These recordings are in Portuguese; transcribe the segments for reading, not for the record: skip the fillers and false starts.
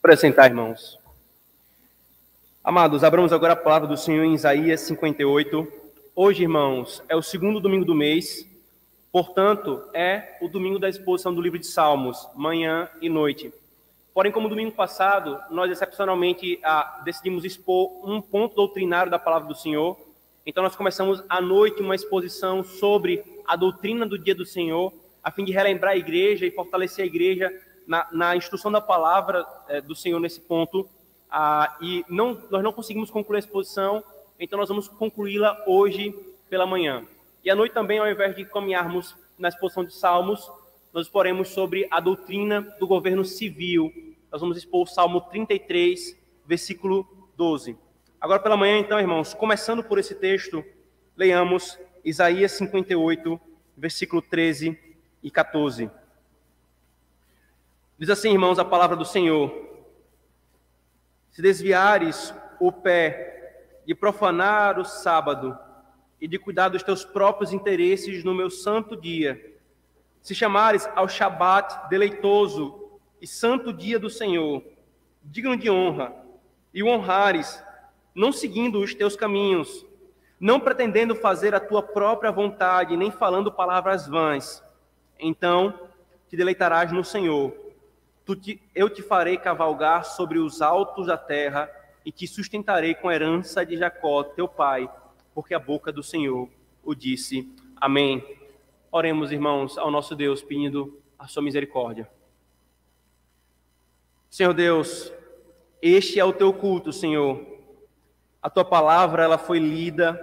Para sentar, irmãos. Amados, abramos agora a palavra do Senhor em Isaías 58. Hoje, irmãos, é o segundo domingo do mês, portanto, é o domingo da exposição do livro de Salmos, manhã e noite. Porém, como domingo passado, nós excepcionalmente decidimos expor um ponto doutrinário da palavra do Senhor. Então, nós começamos à noite uma exposição sobre a doutrina do dia do Senhor, a fim de relembrar a igreja e fortalecer a igreja na instrução da palavra do Senhor nesse ponto. Nós não conseguimos concluir a exposição, então nós vamos concluí-la hoje pela manhã. E à noite também, ao invés de caminharmos na exposição de Salmos, nós exporemos sobre a doutrina do governo civil. Nós vamos expor o Salmo 33, versículo 12. Agora pela manhã, então, irmãos, começando por esse texto, leiamos Isaías 58, versículo 13 e 14. Diz assim, irmãos, a palavra do Senhor: se desviares o pé de profanar o sábado e de cuidar dos teus próprios interesses no meu santo dia, se chamares ao Shabat deleitoso e santo dia do Senhor, digno de honra, e o honrares, não seguindo os teus caminhos, não pretendendo fazer a tua própria vontade, nem falando palavras vãs, então te deleitarás no Senhor. Eu te farei cavalgar sobre os altos da terra e te sustentarei com a herança de Jacó, teu pai, porque a boca do Senhor o disse. Amém. Oremos, irmãos, ao nosso Deus, pedindo a sua misericórdia. Senhor Deus, este é o teu culto, Senhor. A tua palavra, ela foi lida,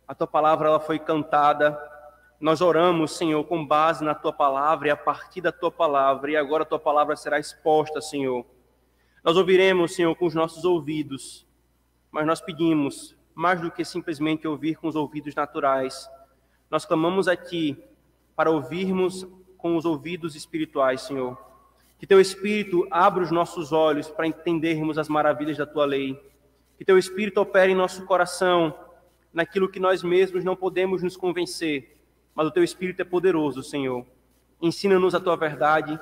a tua palavra, ela foi cantada. Nós oramos, Senhor, com base na tua palavra e a partir da tua palavra, e agora a tua palavra será exposta, Senhor. Nós ouviremos, Senhor, com os nossos ouvidos, mas nós pedimos, mais do que simplesmente ouvir com os ouvidos naturais, nós clamamos a ti para ouvirmos com os ouvidos espirituais, Senhor. Que teu Espírito abra os nossos olhos para entendermos as maravilhas da tua lei. Que teu Espírito opere em nosso coração naquilo que nós mesmos não podemos nos convencer, mas o teu Espírito é poderoso, Senhor. Ensina-nos a tua verdade,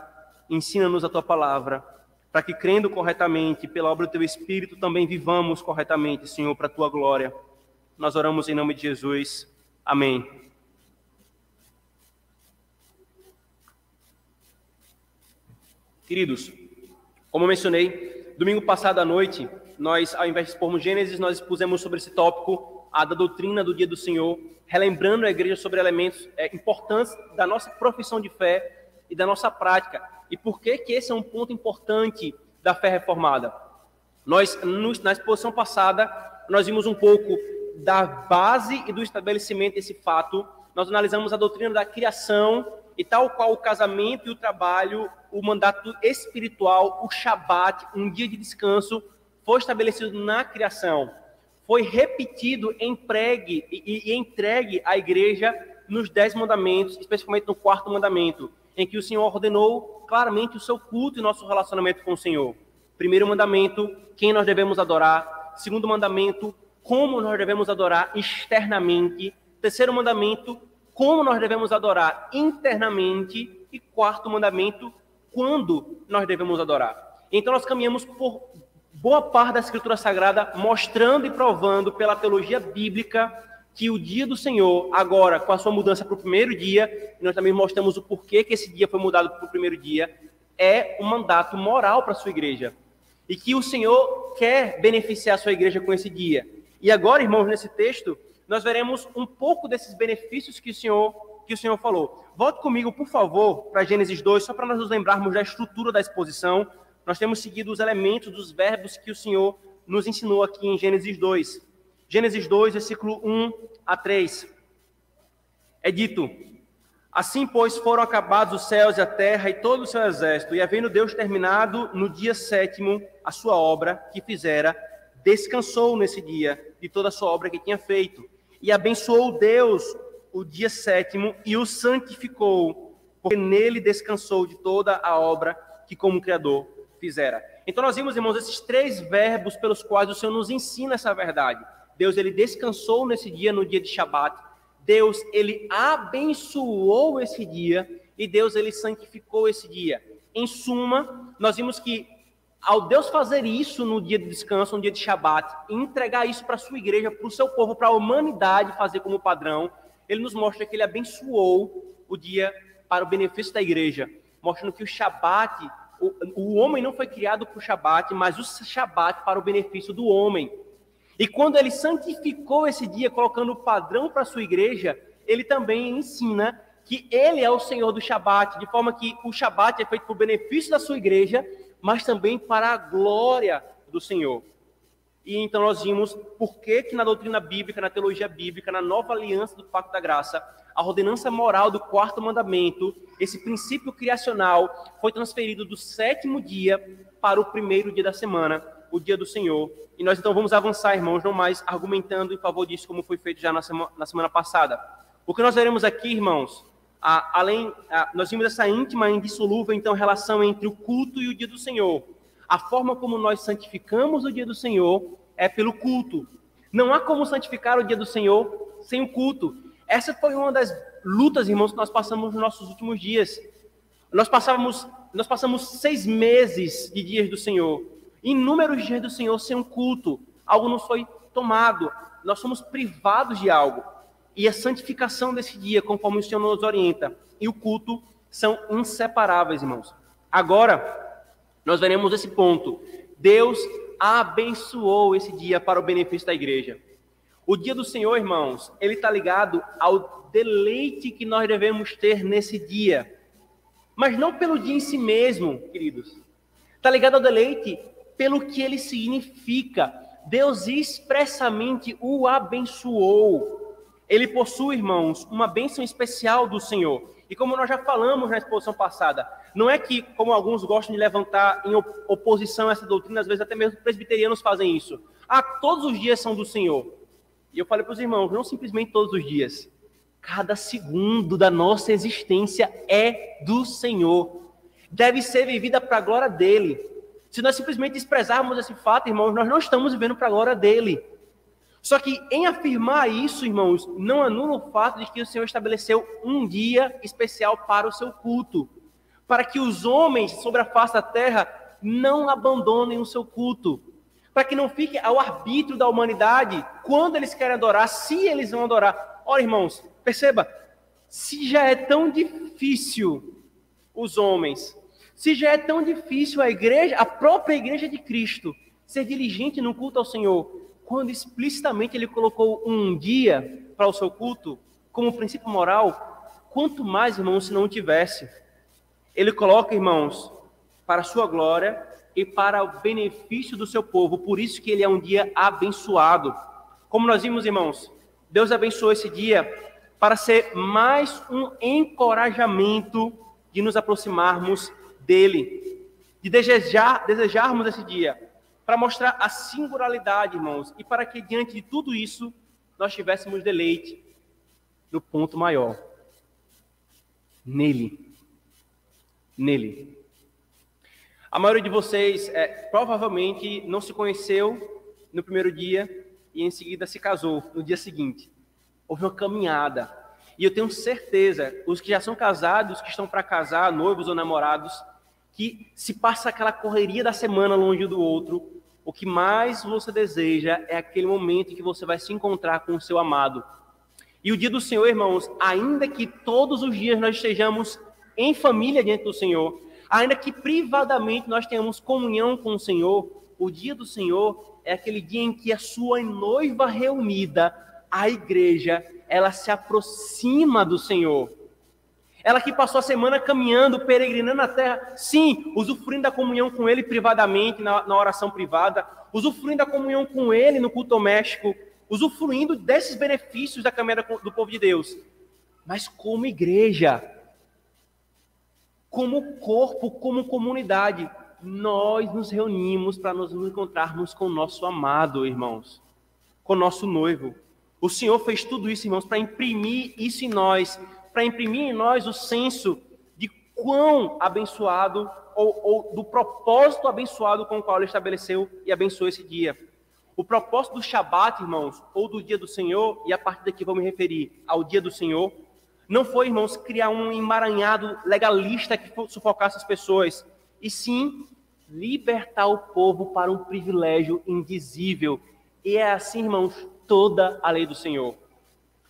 ensina-nos a tua palavra, para que, crendo corretamente pela obra do teu Espírito, também vivamos corretamente, Senhor, para a tua glória. Nós oramos em nome de Jesus. Amém. Queridos, como eu mencionei, domingo passado à noite, nós, ao invés de expormos Gênesis, nós expusemos sobre esse tópico, a da doutrina do dia do Senhor, relembrando a igreja sobre elementos importantes da nossa profissão de fé e da nossa prática. E por que que esse é um ponto importante da fé reformada? Nós, na exposição passada, nós vimos um pouco da base e do estabelecimento desse fato. Nós analisamos a doutrina da criação e tal qual o casamento e o trabalho, o mandato espiritual, o Shabat, um dia de descanso, foi estabelecido na criação. Foi repetido, entregue à igreja nos 10 mandamentos, especificamente no 4º mandamento, em que o Senhor ordenou claramente o seu culto e nosso relacionamento com o Senhor. 1º mandamento, quem nós devemos adorar. 2º mandamento, como nós devemos adorar externamente. 3º mandamento, como nós devemos adorar internamente. E 4º mandamento, quando nós devemos adorar. Então nós caminhamos por boa parte da Escritura Sagrada, mostrando e provando pela teologia bíblica que o dia do Senhor, agora, com a sua mudança para o primeiro dia, e nós também mostramos o porquê que esse dia foi mudado para o primeiro dia, é um mandato moral para a sua igreja. E que o Senhor quer beneficiar a sua igreja com esse dia. E agora, irmãos, nesse texto, nós veremos um pouco desses benefícios que o Senhor falou. Volte comigo, por favor, para Gênesis 2, só para nós nos lembrarmos da estrutura da exposição. Nós temos seguido os elementos dos verbos que o Senhor nos ensinou aqui em Gênesis 2. Gênesis 2, versículo 1 a 3. É dito: assim, pois, foram acabados os céus e a terra e todo o seu exército, e havendo Deus terminado no dia 7º a sua obra que fizera, descansou nesse dia de toda a sua obra que tinha feito. E abençoou Deus o dia 7º e o santificou, porque nele descansou de toda a obra que como Criador fizera. Então nós vimos, irmãos, esses 3 verbos pelos quais o Senhor nos ensina essa verdade. Deus, ele descansou nesse dia, no dia de Shabat. Deus, ele abençoou esse dia. E Deus, ele santificou esse dia. Em suma, nós vimos que ao Deus fazer isso no dia de descanso, no dia de Shabat, e entregar isso para a sua igreja, para o seu povo, para a humanidade fazer como padrão, ele nos mostra que ele abençoou o dia para o benefício da igreja, mostrando que o Shabat, o homem não foi criado para o Shabat, mas o Shabat para o benefício do homem. E quando ele santificou esse dia, colocando o padrão para a sua igreja, ele também ensina que ele é o Senhor do Shabat, de forma que o Shabat é feito para o benefício da sua igreja, mas também para a glória do Senhor. E então nós vimos por que na doutrina bíblica, na teologia bíblica, na nova aliança do Pacto da Graça, a ordenança moral do quarto mandamento, esse princípio criacional, foi transferido do 7º dia para o 1º dia da semana, o dia do Senhor. E nós então vamos avançar, irmãos, não mais argumentando em favor disso, como foi feito já na semana passada. O que nós veremos aqui, irmãos, nós vimos essa íntima e indissolúvel, então, relação entre o culto e o dia do Senhor. A forma como nós santificamos o dia do Senhor é pelo culto. Não há como santificar o dia do Senhor sem o culto. Essa foi uma das lutas, irmãos, que nós passamos nos nossos últimos dias. Nós passamos 6 meses de dias do Senhor, inúmeros dias do Senhor sem um culto. Algo nos foi tomado, nós somos privados de algo. E a santificação desse dia, conforme o Senhor nos orienta, e o culto são inseparáveis, irmãos. Agora, nós veremos esse ponto. Deus abençoou esse dia para o benefício da igreja. O dia do Senhor, irmãos, ele está ligado ao deleite que nós devemos ter nesse dia. Mas não pelo dia em si mesmo, queridos. Está ligado ao deleite pelo que ele significa. Deus expressamente o abençoou. Ele possui, irmãos, uma bênção especial do Senhor. E como nós já falamos na exposição passada, não é que, como alguns gostam de levantar em oposição a essa doutrina, às vezes até mesmo presbiterianos fazem isso. Todos os dias são do Senhor. E eu falei para os irmãos, não simplesmente todos os dias. Cada segundo da nossa existência é do Senhor. Deve ser vivida para a glória dele. Se nós simplesmente desprezarmos esse fato, irmãos, nós não estamos vivendo para a glória dele. Só que em afirmar isso, irmãos, não anula o fato de que o Senhor estabeleceu um dia especial para o seu culto, para que os homens sobre a face da terra não abandonem o seu culto, para que não fique ao arbítrio da humanidade quando eles querem adorar, se eles vão adorar. Ora, irmãos, perceba, se já é tão difícil os homens, se já é tão difícil a igreja, a própria igreja de Cristo, ser diligente no culto ao Senhor, quando explicitamente ele colocou um dia para o seu culto, como princípio moral, quanto mais, irmãos, se não tivesse. Ele coloca, irmãos, para a sua glória e para o benefício do seu povo, por isso que ele é um dia abençoado. Como nós vimos, irmãos, Deus abençoou esse dia para ser mais um encorajamento de nos aproximarmos dele, de desejarmos esse dia, para mostrar a singularidade, irmãos, e para que diante de tudo isso, nós tivéssemos deleite no ponto maior. Nele. A maioria de vocês provavelmente não se conheceu no primeiro dia e em seguida se casou no dia seguinte. Houve uma caminhada. E eu tenho certeza, os que já são casados, os que estão para casar, noivos ou namorados, que se passa aquela correria da semana longe do outro, o que mais você deseja é aquele momento em que você vai se encontrar com o seu amado. E o dia do Senhor, irmãos, ainda que todos os dias nós estejamos em família diante do Senhor, ainda que privadamente nós tenhamos comunhão com o Senhor, o dia do Senhor é aquele dia em que a sua noiva reunida, a igreja, ela se aproxima do Senhor. Ela que passou a semana caminhando, peregrinando na terra, sim, usufruindo da comunhão com Ele privadamente, na oração privada, usufruindo da comunhão com Ele no culto doméstico, usufruindo desses benefícios da caminhada do povo de Deus. Mas como igreja, como corpo, como comunidade, nós nos reunimos para nos encontrarmos com o nosso amado, irmãos, com o nosso noivo. O Senhor fez tudo isso, irmãos, para imprimir isso em nós, para imprimir em nós o senso de quão abençoado, ou do propósito abençoado com o qual Ele estabeleceu e abençoou esse dia. O propósito do Shabat, irmãos, ou do dia do Senhor, e a partir daqui vou me referir ao dia do Senhor, Não foi, irmãos, criar um emaranhado legalista que sufocasse as pessoas, e sim libertar o povo para um privilégio indizível. E é assim, irmãos, toda a lei do Senhor.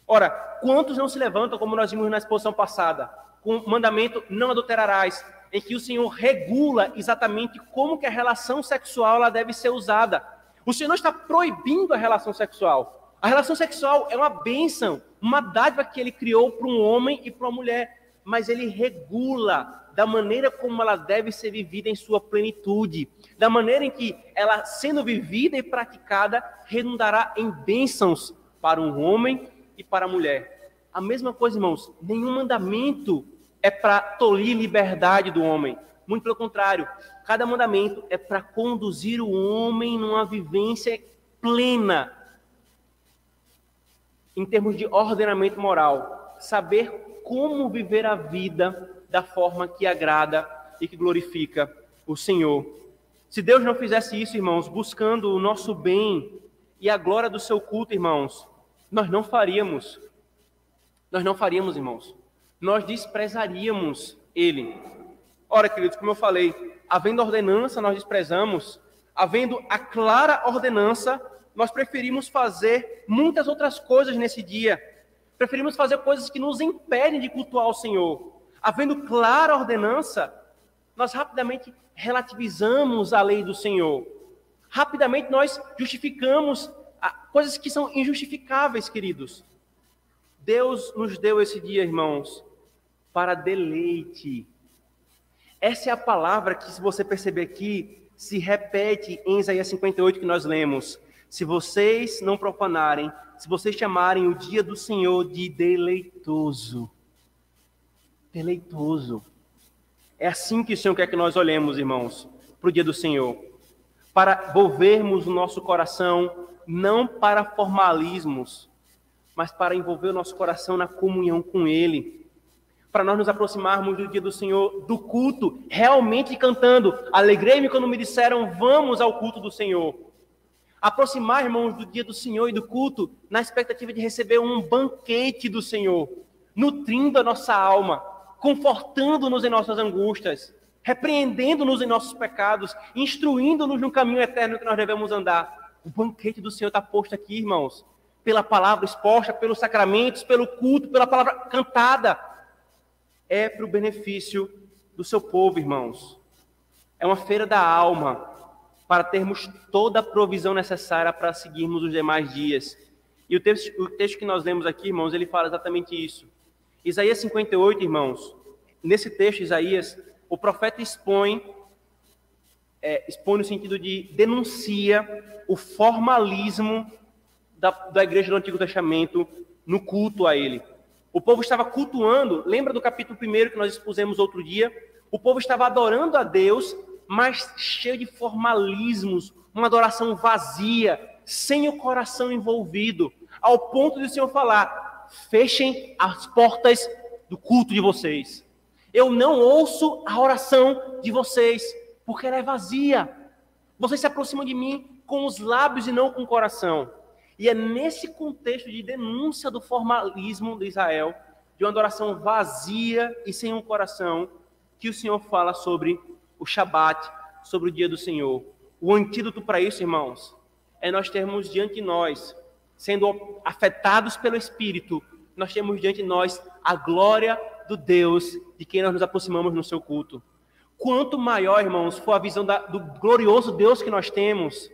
Ora, quantos não se levantam, como nós vimos na exposição passada, com o mandamento não adulterarás, em que o Senhor regula exatamente como que a relação sexual ela deve ser usada. O Senhor não está proibindo a relação sexual. A relação sexual é uma bênção, uma dádiva que Ele criou para um homem e para uma mulher, mas Ele regula da maneira como ela deve ser vivida em sua plenitude, da maneira em que ela, sendo vivida e praticada, redundará em bênçãos para um homem e para a mulher. A mesma coisa, irmãos, nenhum mandamento é para tolir liberdade do homem. Muito pelo contrário, cada mandamento é para conduzir o homem numa vivência plena, em termos de ordenamento moral. Saber como viver a vida da forma que agrada e que glorifica o Senhor. Se Deus não fizesse isso, irmãos, buscando o nosso bem e a glória do seu culto, irmãos, nós não faríamos. Nós não faríamos, irmãos. Nós desprezaríamos Ele. Ora, queridos, como eu falei, havendo ordenança, nós desprezamos. Havendo a clara ordenança, nós preferimos fazer muitas outras coisas nesse dia. Preferimos fazer coisas que nos impedem de cultuar o Senhor. Havendo clara ordenança, nós rapidamente relativizamos a lei do Senhor. Rapidamente nós justificamos coisas que são injustificáveis, queridos. Deus nos deu esse dia, irmãos, para deleite. Essa é a palavra que, se você perceber aqui, se repete em Isaías 58 que nós lemos. Se vocês não profanarem, se vocês chamarem o dia do Senhor de deleitoso. Deleitoso. É assim que o Senhor quer que nós olhemos, irmãos, para o dia do Senhor. Para volvermos o nosso coração, não para formalismos, mas para envolver o nosso coração na comunhão com Ele. Para nós nos aproximarmos do dia do Senhor, do culto, realmente cantando. Alegrei-me quando me disseram, vamos ao culto do Senhor. Aproximar, irmãos, do dia do Senhor e do culto, na expectativa de receber um banquete do Senhor, nutrindo a nossa alma, confortando-nos em nossas angústias, repreendendo-nos em nossos pecados, instruindo-nos no caminho eterno que nós devemos andar. O banquete do Senhor está posto aqui, irmãos, pela palavra exposta, pelos sacramentos, pelo culto, pela palavra cantada. É para o benefício do seu povo, irmãos. É uma feira da alma, para termos toda a provisão necessária para seguirmos os demais dias. E o texto que nós lemos aqui, irmãos, ele fala exatamente isso. Isaías 58, irmãos, nesse texto, Isaías, o profeta expõe no sentido de denuncia o formalismo da igreja do Antigo Testamento no culto a ele. O povo estava cultuando, lembra do capítulo 1 que nós expusemos outro dia? O povo estava adorando a Deus, mas cheio de formalismos, uma adoração vazia, sem o coração envolvido, ao ponto de o Senhor falar, fechem as portas do culto de vocês. Eu não ouço a oração de vocês, porque ela é vazia. Vocês se aproximam de mim com os lábios e não com o coração. E é nesse contexto de denúncia do formalismo de Israel, de uma adoração vazia e sem um coração, que o Senhor fala sobre o Shabat, sobre o dia do Senhor. O antídoto para isso, irmãos, é nós termos diante de nós, sendo afetados pelo Espírito, nós temos diante de nós a glória do Deus de quem nós nos aproximamos no seu culto. Quanto maior, irmãos, for a visão do glorioso Deus que nós temos,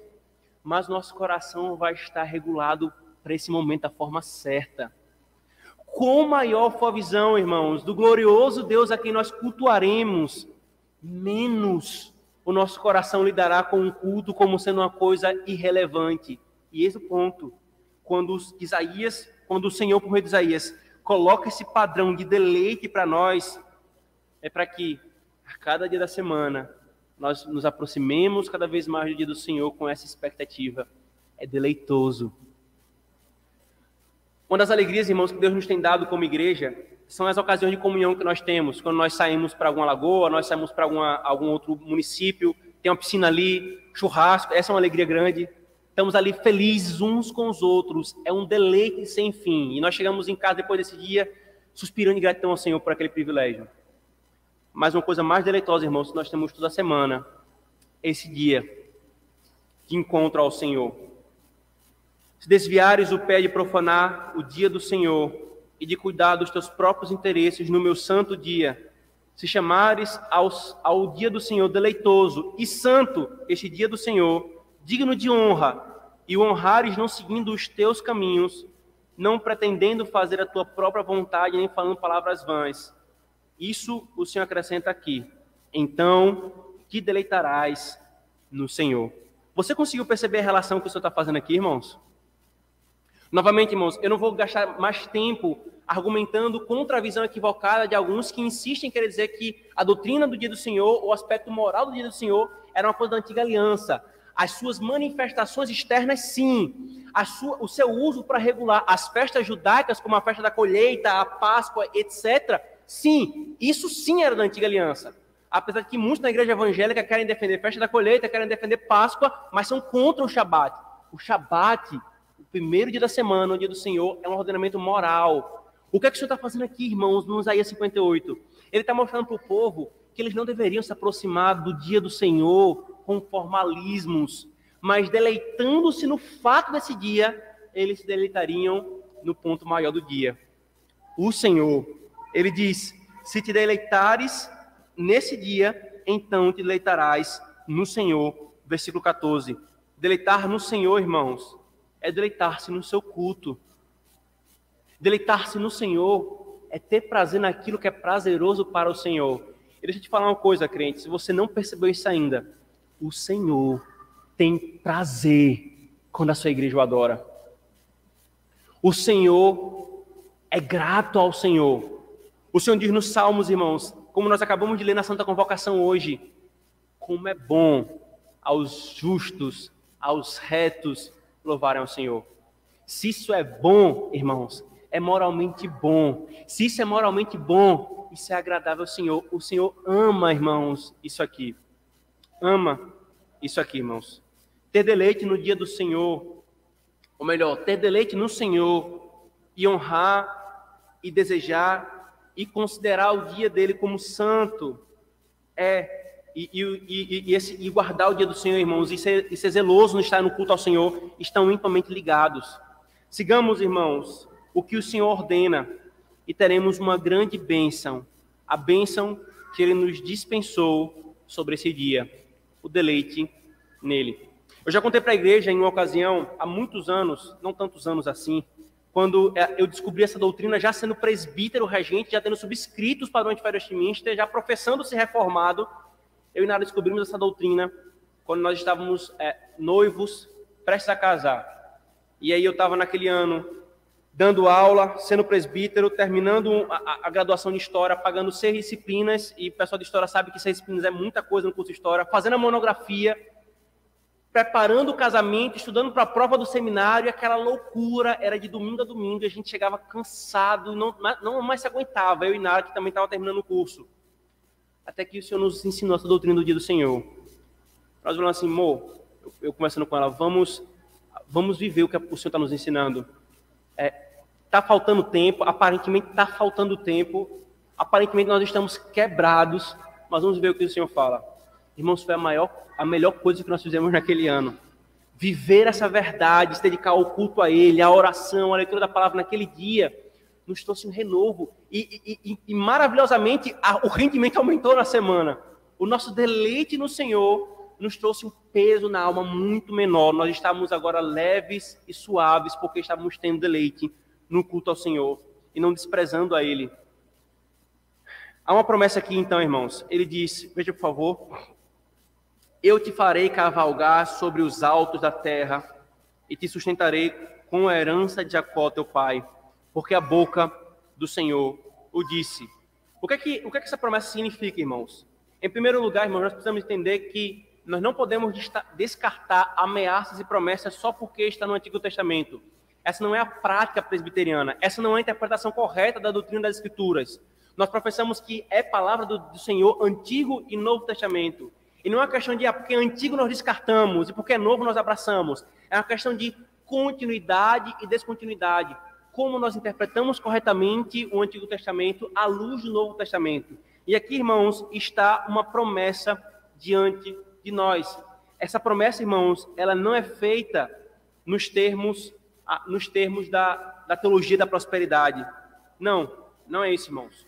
mas nosso coração vai estar regulado para esse momento da forma certa. Quanto maior for a visão, irmãos, do glorioso Deus a quem nós cultuaremos, menos o nosso coração lidará com o culto como sendo uma coisa irrelevante. E esse é o ponto. Quando o Senhor, por meio de Isaías, coloca esse padrão de deleite para nós, é para que a cada dia da semana nós nos aproximemos cada vez mais do dia do Senhor com essa expectativa. É deleitoso. Uma das alegrias, irmãos, que Deus nos tem dado como igreja são as ocasiões de comunhão que nós temos. Quando nós saímos para alguma lagoa, nós saímos para algum outro município, tem uma piscina ali, churrasco, essa é uma alegria grande. Estamos ali felizes uns com os outros. É um deleite sem fim. E nós chegamos em casa depois desse dia suspirando em gratidão ao Senhor por aquele privilégio. Mas uma coisa mais deleitosa, irmãos, que nós temos toda semana, esse dia de encontro ao Senhor. Se desviares o pé de profanar o dia do Senhor e de cuidar dos teus próprios interesses no meu santo dia, se chamares ao dia do Senhor deleitoso e santo, este dia do Senhor, digno de honra, e o honrares não seguindo os teus caminhos, não pretendendo fazer a tua própria vontade, nem falando palavras vãs. Isso o Senhor acrescenta aqui. Então, te deleitarás no Senhor. Você conseguiu perceber a relação que o Senhor está fazendo aqui, irmãos? Novamente, irmãos, eu não vou gastar mais tempo argumentando contra a visão equivocada de alguns que insistem em querer dizer que a doutrina do dia do Senhor, o aspecto moral do dia do Senhor, era uma coisa da antiga aliança. As suas manifestações externas, sim. O seu uso para regular as festas judaicas, como a festa da colheita, a Páscoa, etc., sim, isso sim era da antiga aliança. Apesar de que muitos na igreja evangélica querem defender festa da colheita, querem defender Páscoa, mas são contra o Shabat. O Shabat, o primeiro dia da semana, o dia do Senhor, é um ordenamento moral. O que é que o Senhor está fazendo aqui, irmãos, no Isaías 58? Ele está mostrando para o povo que eles não deveriam se aproximar do dia do Senhor com formalismos, mas deleitando-se no fato desse dia, eles se deleitariam no ponto maior do dia. O Senhor, ele diz, se te deleitares nesse dia, então te deleitarás no Senhor. Versículo 14. Deleitar no Senhor, irmãos, é deleitar-se no seu culto. Deleitar-se no Senhor é ter prazer naquilo que é prazeroso para o Senhor. E deixa eu te falar uma coisa, crente, se você não percebeu isso ainda, o Senhor tem prazer quando a sua igreja o adora. O Senhor é grato ao Senhor. O Senhor diz nos Salmos, irmãos, como nós acabamos de ler na Santa Convocação hoje, como é bom aos justos, aos retos louvarem ao Senhor. Se isso é bom, irmãos, é moralmente bom. Se isso é moralmente bom, isso é agradável ao Senhor. O Senhor ama, irmãos, isso aqui. Ama isso aqui, irmãos. Ter deleite no dia do Senhor, ou melhor, ter deleite no Senhor e honrar e desejar e considerar o dia dele como santo e guardar o dia do Senhor, irmãos, e ser zeloso no estar no culto ao Senhor, estão intimamente ligados. Sigamos, irmãos, o que o Senhor ordena e teremos uma grande bênção, a bênção que ele nos dispensou sobre esse dia, o deleite nele. Eu já contei para a igreja em uma ocasião, há muitos anos, não tantos anos assim, quando eu descobri essa doutrina, já sendo presbítero regente, já tendo subscrito os padrões de fé Westminster, já professando ser reformado, eu e Nara descobrimos essa doutrina quando nós estávamos noivos, prestes a casar. E aí eu estava naquele ano dando aula, sendo presbítero, terminando a graduação de História, pagando 6 disciplinas, e o pessoal de História sabe que 6 disciplinas é muita coisa no curso de História, fazendo a monografia, preparando o casamento, estudando para a prova do seminário, e aquela loucura, era de domingo a domingo, e a gente chegava cansado, não mais se aguentava, eu e Nara, que também estava terminando o curso. Até que o Senhor nos ensinou essa doutrina do dia do Senhor. Nós falamos assim, amor, eu conversando com ela, vamos viver o que o Senhor está nos ensinando. Está faltando tempo, aparentemente está faltando tempo, aparentemente nós estamos quebrados, mas vamos ver o que o Senhor fala. Irmãos, foi a melhor coisa que nós fizemos naquele ano. Viver essa verdade, se dedicar ao culto a Ele, à oração, à leitura da palavra naquele dia, nos trouxe um renovo. E maravilhosamente, o rendimento aumentou na semana. O nosso deleite no Senhor nos trouxe um peso na alma muito menor. Nós estávamos agora leves e suaves, porque estávamos tendo deleite no culto ao Senhor e não desprezando a Ele. Há uma promessa aqui então, irmãos. Ele diz, veja por favor, eu te farei cavalgar sobre os altos da terra e te sustentarei com a herança de Jacó, teu pai, porque a boca do Senhor o disse. O que é que essa promessa significa, irmãos? Em primeiro lugar, irmãos, nós precisamos entender que nós não podemos descartar ameaças e promessas só porque está no Antigo Testamento. Essa não é a prática presbiteriana. Essa não é a interpretação correta da doutrina das Escrituras. Nós professamos que é palavra do Senhor, Antigo e Novo Testamento. E não é uma questão de, porque é antigo nós descartamos e porque é novo nós abraçamos. É uma questão de continuidade e descontinuidade. como nós interpretamos corretamente o Antigo Testamento à luz do Novo Testamento. E aqui, irmãos, está uma promessa diante de nós. Essa promessa, irmãos, ela não é feita nos termos da teologia da prosperidade. Não é isso, irmãos.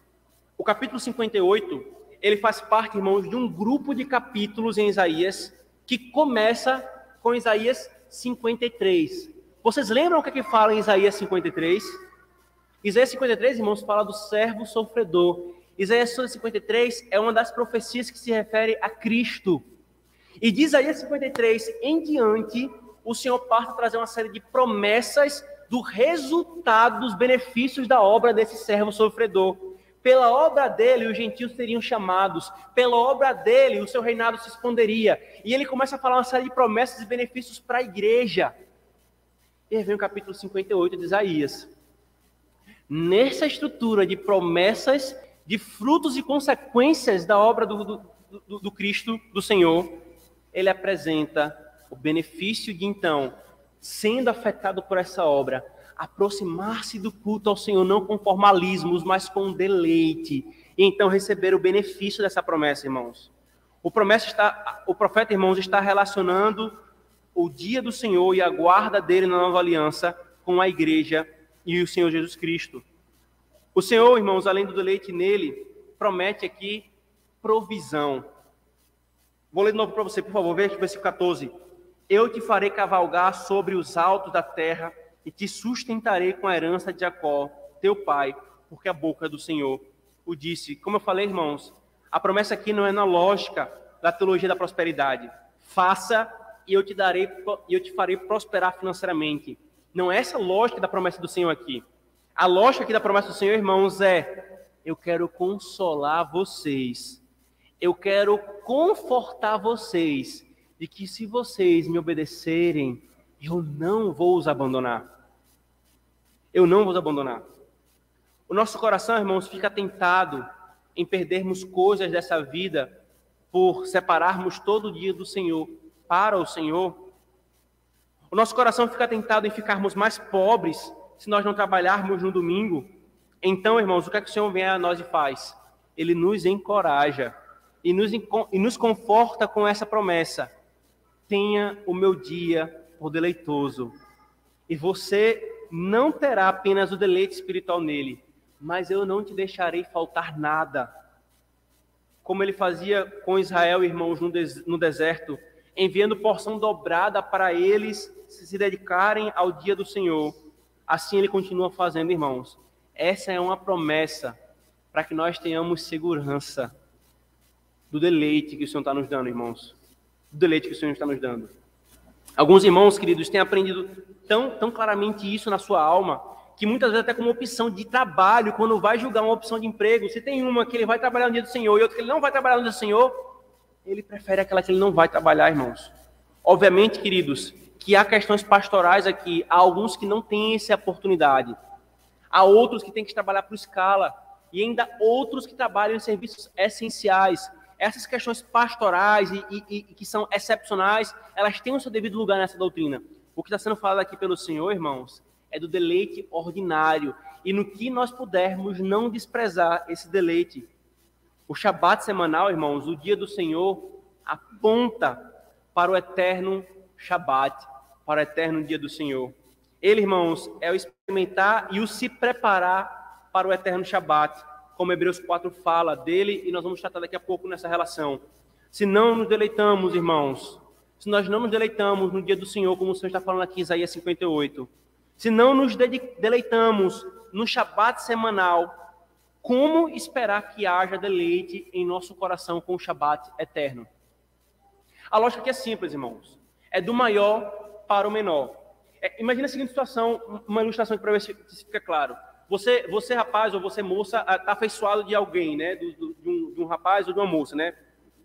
O capítulo 58, ele faz parte, irmãos, de um grupo de capítulos em Isaías que começa com Isaías 53. Vocês lembram o que fala em Isaías 53? Isaías 53, irmãos, fala do servo sofredor. Isaías 53 é uma das profecias que se refere a Cristo. E de Isaías 53 em diante, o Senhor parte a trazer uma série de promessas do resultado dos benefícios da obra desse servo sofredor. Pela obra dele, os gentios seriam chamados. Pela obra dele, o seu reinado se expanderia. E ele começa a falar uma série de promessas e benefícios para a igreja. E aí vem o capítulo 58 de Isaías. Nessa estrutura de promessas, de frutos e consequências da obra do Cristo, do Senhor, ele apresenta o benefício de, então, sendo afetado por essa obra, aproximar-se do culto ao Senhor, não com formalismos, mas com deleite, e então receber o benefício dessa promessa, irmãos. O profeta, irmãos, está relacionando o dia do Senhor e a guarda dele na nova aliança com a igreja e o Senhor Jesus Cristo. O Senhor, irmãos, além do deleite nele, promete aqui provisão. Vou ler de novo para você, por favor, veja o versículo 14. Eu te farei cavalgar sobre os altos da terra e te sustentarei com a herança de Jacó, teu pai, porque a boca do Senhor o disse. Como eu falei, irmãos, a promessa aqui não é na lógica da teologia da prosperidade. Faça e eu te farei prosperar financeiramente. Não é essa a lógica da promessa do Senhor aqui. A lógica aqui da promessa do Senhor, irmãos, é: eu quero consolar vocês. Eu quero confortar vocês de que se vocês me obedecerem, eu não vou os abandonar. Eu não vou os abandonar. O nosso coração, irmãos, fica tentado em perdermos coisas dessa vida por separarmos todo dia do Senhor para o Senhor. O nosso coração fica tentado em ficarmos mais pobres se nós não trabalharmos no domingo. Então, irmãos, o que é que o Senhor vem a nós e faz? Ele nos encoraja e nos conforta com essa promessa: tenha o meu dia por deleitoso. E você não terá apenas o deleite espiritual nele, mas eu não te deixarei faltar nada. Como ele fazia com Israel, irmãos, no deserto, enviando porção dobrada para eles se dedicarem ao dia do Senhor. Assim ele continua fazendo, irmãos. Essa é uma promessa para que nós tenhamos segurança do deleite que o Senhor está nos dando, irmãos. Do deleite que o Senhor está nos dando. Alguns irmãos, queridos, têm aprendido tão claramente isso na sua alma, que muitas vezes até como opção de trabalho, quando vai julgar uma opção de emprego, se tem uma que ele vai trabalhar no dia do Senhor e outra que ele não vai trabalhar no dia do Senhor, ele prefere aquela que ele não vai trabalhar, irmãos. Obviamente, queridos, que há questões pastorais aqui, há alguns que não têm essa oportunidade, há outros que têm que trabalhar por escala, e ainda outros que trabalham em serviços essenciais. Essas questões pastorais e que são excepcionais, elas têm o seu devido lugar nessa doutrina. O que está sendo falado aqui pelo Senhor, irmãos, é do deleite ordinário, e no que nós pudermos não desprezar esse deleite. O Shabat semanal, irmãos, o dia do Senhor, aponta para o eterno Shabat, para o eterno dia do Senhor. Ele, irmãos, é o experimentar e o se preparar para o eterno Shabat, como Hebreus 4 fala dele, e nós vamos tratar daqui a pouco nessa relação. Se não nos deleitamos, irmãos, se nós não nos deleitamos no dia do Senhor, como o Senhor está falando aqui em Isaías 58, se não nos deleitamos no Shabat semanal, como esperar que haja deleite em nosso coração com o Shabat eterno? A lógica aqui é simples, irmãos. É do maior para o menor. Imagina a seguinte situação, uma ilustração para ver se fica claro. Você rapaz, ou você moça, está afeiçoado de alguém, né? De um rapaz ou de uma moça, né?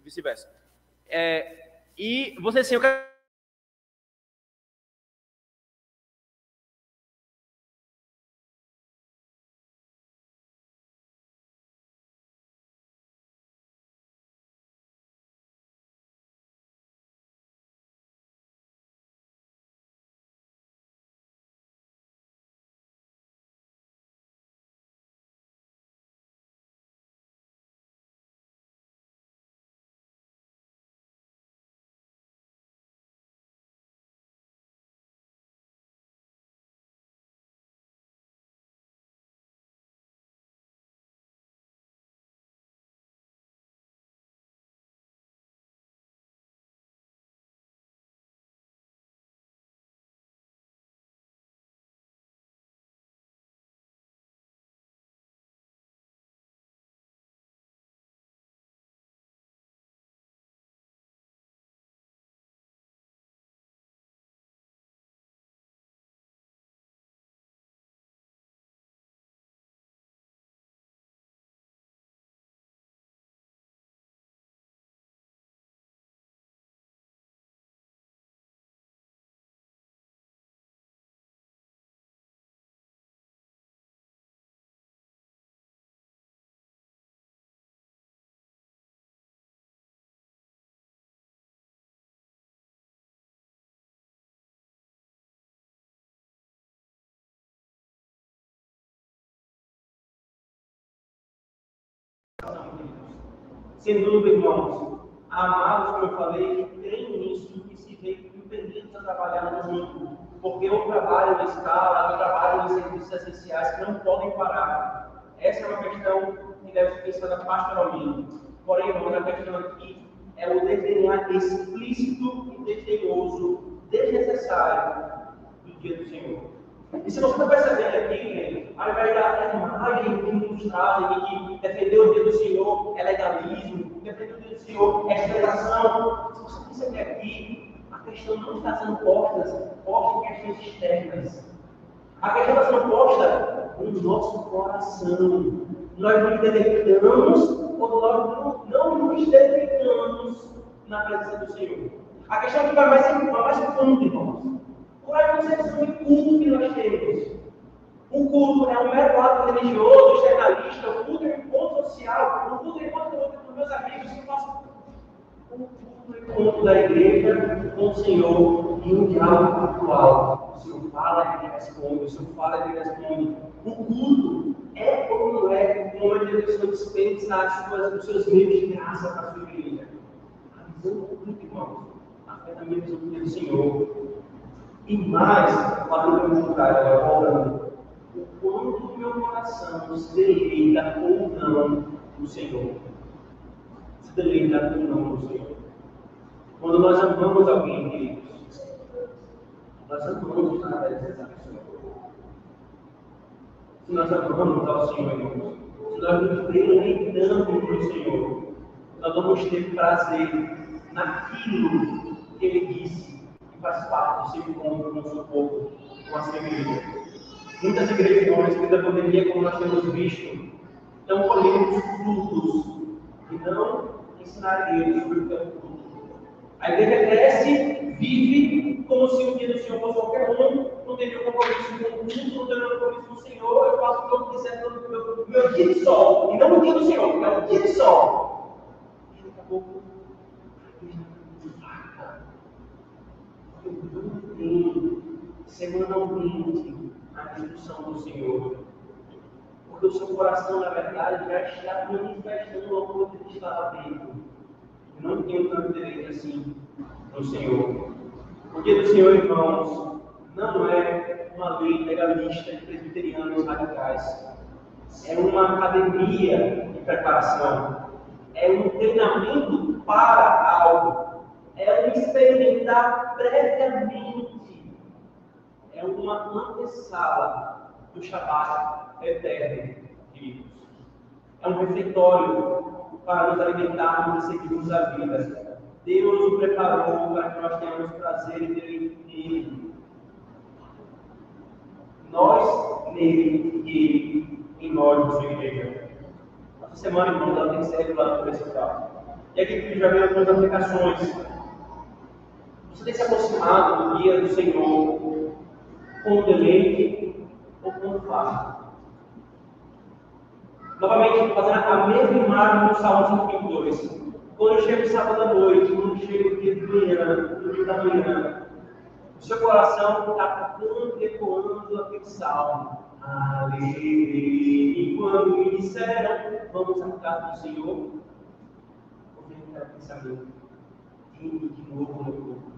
Vice-versa. E você assim, eu quero Sem dúvida, irmãos, amados, como eu falei, que creem nisso, que se veem impedidos a trabalhar junto, porque eu trabalho na escala, eu trabalho nos serviços essenciais que não podem parar. Essa é uma questão que deve ser pensada pastoralmente. Porém, irmãos, a questão aqui é o desenhar explícito e desdenhoso, desnecessário do dia do Senhor. E se você está percebendo aqui, ao invés da imagem que nos trazem de que defender o dia do Senhor é legalismo, defender o dia do Senhor é celebração, se você perceber aqui, a questão não está sendo posta em questões externas. A questão está sendo posta no nosso coração. Nós nos deleitamos ou nós não nos deleitamos na presença do Senhor. A questão que vai mais fundo, irmãos. Qual é a concepção de culto que nós temos? O culto é um mero ato religioso, externalista, o culto é um encontro social, o culto é um encontro com meus amigos, eu faço o culto é um encontro da igreja com o Senhor em um diálogo cultural. O Senhor fala e ele responde, o Senhor fala e ele responde. O culto é ou não é um momento de Deus dispensar os seus meios de graça para a sua igreja? A visão do culto, irmãos, afeta a minha visão do Senhor. E mais, para o contrário, agora voltando, o quanto o meu coração se deleita ou não no Senhor. Se deleita ou não no Senhor. Quando nós amamos alguém, queridos, nós amamos estar na presença dessa pessoa. Se nós amamos ao Senhor, irmãos, se nós nos deleitamos no Senhor, nós vamos ter prazer naquilo que Ele disse. Faz parte do seu encontro com o seu povo, com a sua igreja. Muitas igrejas, irmãos, devido à pandemia, como nós temos visto, estão colhendo frutos e não ensinarem eles sobre o que é o fruto. A igreja cresce, vive como se o dia do Senhor fosse qualquer um, não teria compromisso com o culto, não teria compromisso com o Senhor, eu faço o que eu quiser no meu dia de sol, e não o dia do Senhor, porque é o dia de sol. E daqui a pouco, a igreja não tem semanalmente a instrução do Senhor, porque o seu coração, na verdade, já está manifestando uma coisa que estava dentro. Não tenho tanto direito assim no Senhor. O dia do Senhor, irmãos, não é uma lei legalista de presbiterianos radicais, é uma academia de preparação, é um treinamento para algo. É um experimentar previamente. É uma antessala do Shabat eterno, queridos. É um refeitório para nos alimentarmos e seguirmos a vida. Deus nos preparou para que nós tenhamos prazer e deleite nele. Nós nele e ele em nós, na sua igreja. Essa semana, irmãos, ela tem sido lá no principal. E aqui já veio algumas aplicações. Você tem se aproximado do dia do Senhor com deleite ou com fardo? Novamente, fazendo a mesma imagem do Salmo 122. Quando eu chego sábado à noite, quando eu chego dia de manhã, no dia da manhã, o seu coração está cantando e ecoando aquele salmo. Aleluia. E quando me disseram, vamos à casa do Senhor, eu venho para o pensamento. Vim de novo no corpo.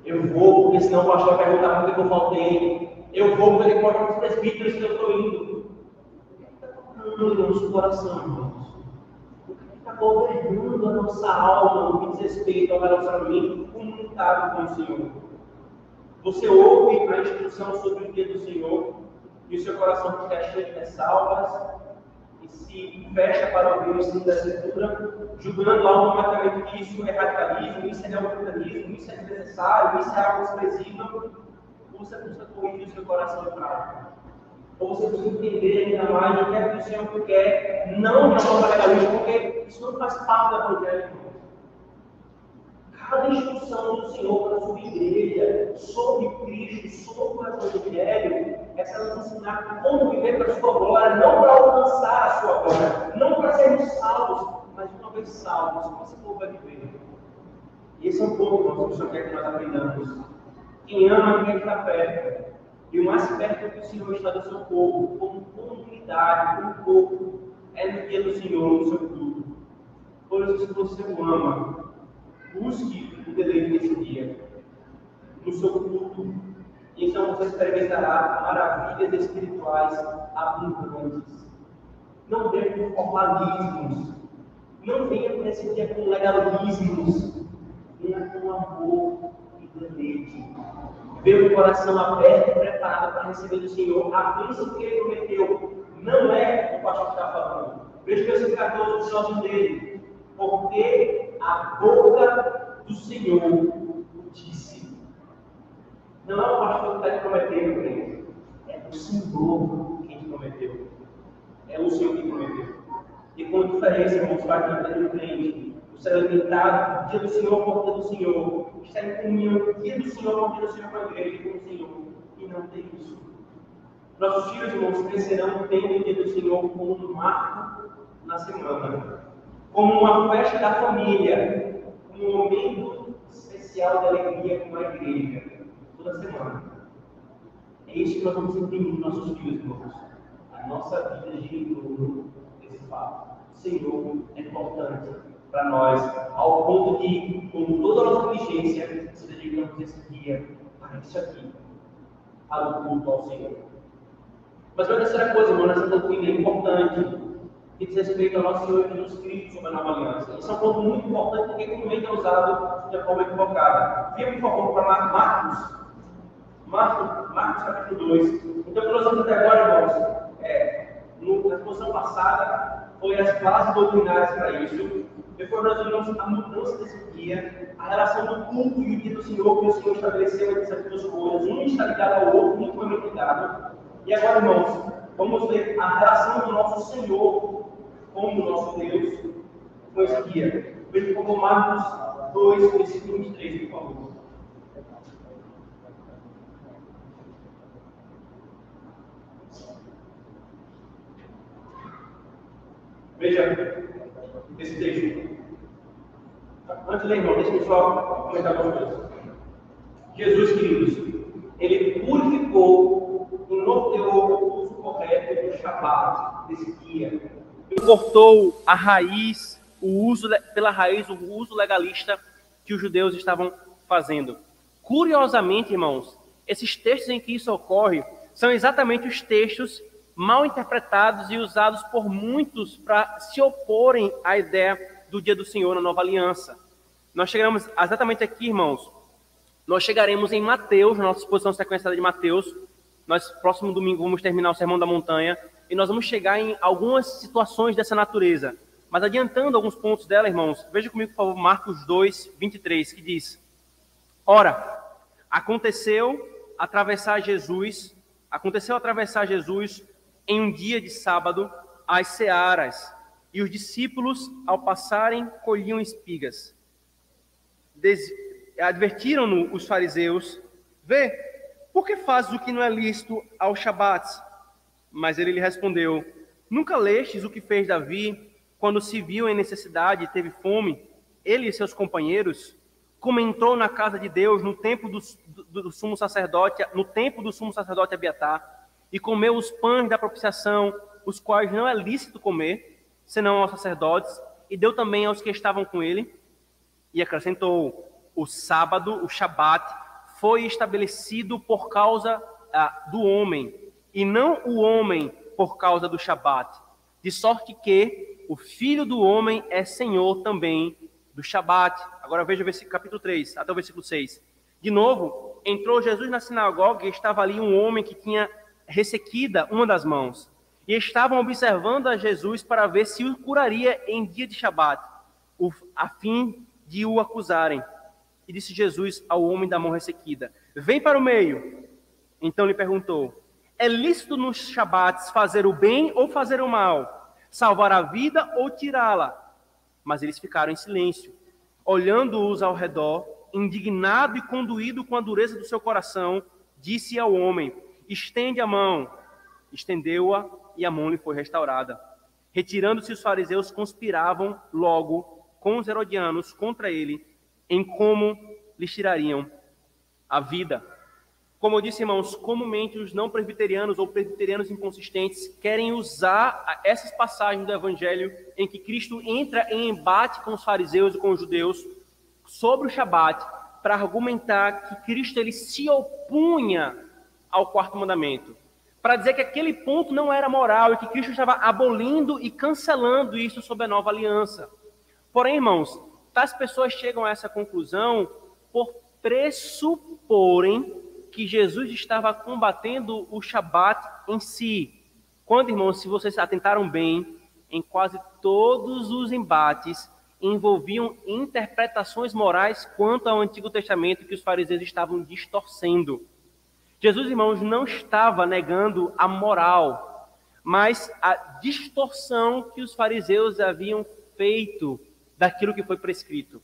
Eu vou, porque senão o pastor vai perguntar por que eu faltei. Eu vou, porque ele pode os presbíteros que eu estou indo. O que está tocando no nosso coração, irmãos? O que está governando a nossa alma no que diz respeito ao relacionamento comunitário com o Senhor? Você ouve a instrução sobre o dia do Senhor e o seu coração fica cheio de ressalvas e se fecha para ouvir o ensino da Escritura, julgando automaticamente que isso é radicalismo, isso é neopuritanismo, isso é desnecessário, isso é algo desprezível, ou você busca corrigir o seu coração de prática. Ou você precisa entender ainda mais o que é que o Senhor quer, não de uma forma legalista, porque isso não faz parte do Evangelho. Cada instrução do Senhor para a sua igreja, sobre Cristo, sobre o Evangelho, é para nos ensinar como viver para a sua glória, não para alcançar a sua glória, não para sermos salvos, mas uma vez salvos, como esse povo vai viver. E esse é um ponto, irmãos, que o Senhor quer que nós aprendamos. Quem ama, quem está perto. E o mais perto que o Senhor está do seu povo, como comunidade, como povo, é no dia do Senhor, no seu culto. Pois se você o ama, busque o deleite desse dia, no seu culto, e então você experimentará maravilhas espirituais abundantes. Não venha com formalismos, não venha com esse dia com legalismos, venha com amor e deleite. Venha com o coração aberto e preparado para receber do Senhor a bênção que Ele prometeu. Não é o pastor que está falando. Veja o versículo 14 do finalzinho dele. Porque a boca do Senhor o disse. Não é o pastor que está te prometendo, crente. É o Senhor quem te prometeu. É o Senhor que prometeu. E com diferença, irmãos, para quem está no crente, o ser alimentado no dia do Senhor com o dia do Senhor, está em comunhão no dia do Senhor com o dia do Senhor com a igreja e com o Senhor. E não tem isso. Nossos filhos, irmãos, crescerão tendo o dia do Senhor como um marco na semana, como uma festa da família, um momento especial de alegria com a igreja, toda semana. É isso que nós vamos imprimir nos nossos filhos, irmãos. A nossa vida gira em torno desse fato. O Senhor é importante para nós, ao ponto de, com toda a nossa diligência, se dedicamos esse dia a isso aqui, ao culto ao Senhor. Mas uma terceira coisa, irmão, nessa doutrina é importante, que diz respeito ao nosso Senhor Jesus Cristo sobre a nova aliança. Isso é um ponto muito importante, porque comumente é usado de forma equivocada. Venha, por favor, para Marcos capítulo 2. Então, o que nós vamos até agora, irmãos, na exposição passada, foi as bases doutrinárias para isso. Depois nós vimos a mudança desse dia, a relação do culto e o dia do Senhor, que o Senhor estabeleceu entre essas duas coisas. Um está ligado ao outro, intimamente ligado. E agora, irmãos, vamos ver a relação do nosso Senhor com o nosso Deus com esse dia. Veja como Marcos 2, versículo 23, por favor. Veja esse texto. Antes de ler, irmão, deixa eu só comentar algumas coisas. Jesus, queridos, ele purificou e norteou o uso correto do Shabat, desse dia. Ele cortou a raiz, pela raiz, o uso legalista que os judeus estavam fazendo. Curiosamente, irmãos, esses textos em que isso ocorre são exatamente os textos mal interpretados e usados por muitos para se oporem à ideia do dia do Senhor na nova aliança. Nós chegamos exatamente aqui, irmãos. Nós chegaremos em Mateus, na nossa exposição sequenciada de Mateus. Nós, próximo domingo, vamos terminar o Sermão da Montanha e nós vamos chegar em algumas situações dessa natureza. Mas adiantando alguns pontos dela, irmãos, veja comigo, por favor, Marcos 2, 23, que diz: Ora, aconteceu atravessar Jesus em um dia de sábado as searas, e os discípulos, ao passarem, colhiam espigas. Advertiram-no os fariseus: Vê, por que fazes o que não é lícito ao Shabat? Mas ele lhe respondeu: Nunca lestes o que fez Davi, quando se viu em necessidade e teve fome, ele e seus companheiros? Como entrou na casa de Deus no tempo do sumo sacerdote, Abiatar, e comeu os pães da propiciação, os quais não é lícito comer, senão aos sacerdotes, e deu também aos que estavam com ele. E acrescentou: o sábado, o Shabat, foi estabelecido por causa do homem, e não o homem por causa do Shabat, de sorte que o Filho do Homem é Senhor também do Shabat. Agora veja o capítulo 3, até o versículo 6. De novo, entrou Jesus na sinagoga e estava ali um homem que tinha ressequida uma das mãos. E estavam observando a Jesus para ver se o curaria em dia de Shabat, a fim de o acusarem. E disse Jesus ao homem da mão ressequida: Vem para o meio. Então lhe perguntou: É lícito nos Shabats fazer o bem ou fazer o mal? Salvar a vida ou tirá-la? Mas eles ficaram em silêncio, olhando-os ao redor. Indignado e conduído com a dureza do seu coração, disse ao homem: Estende a mão. Estendeu-a e a mão lhe foi restaurada. Retirando-se, os fariseus conspiravam logo com os herodianos contra ele, em como lhes tirariam a vida. Como eu disse, irmãos, comumente os não presbiterianos ou presbiterianos inconsistentes querem usar essas passagens do Evangelho em que Cristo entra em embate com os fariseus e com os judeus sobre o Shabat para argumentar que Cristo ele se opunha ao quarto mandamento, para dizer que aquele ponto não era moral e que Cristo estava abolindo e cancelando isso sob a nova aliança. Porém, irmãos, tais pessoas chegam a essa conclusão por pressuporem que Jesus estava combatendo o Shabat em si. Quando, irmãos, se vocês atentaram bem, em quase todos os embates envolviam interpretações morais quanto ao Antigo Testamento que os fariseus estavam distorcendo. Jesus, irmãos, não estava negando a moral, mas a distorção que os fariseus haviam feito daquilo que foi prescrito.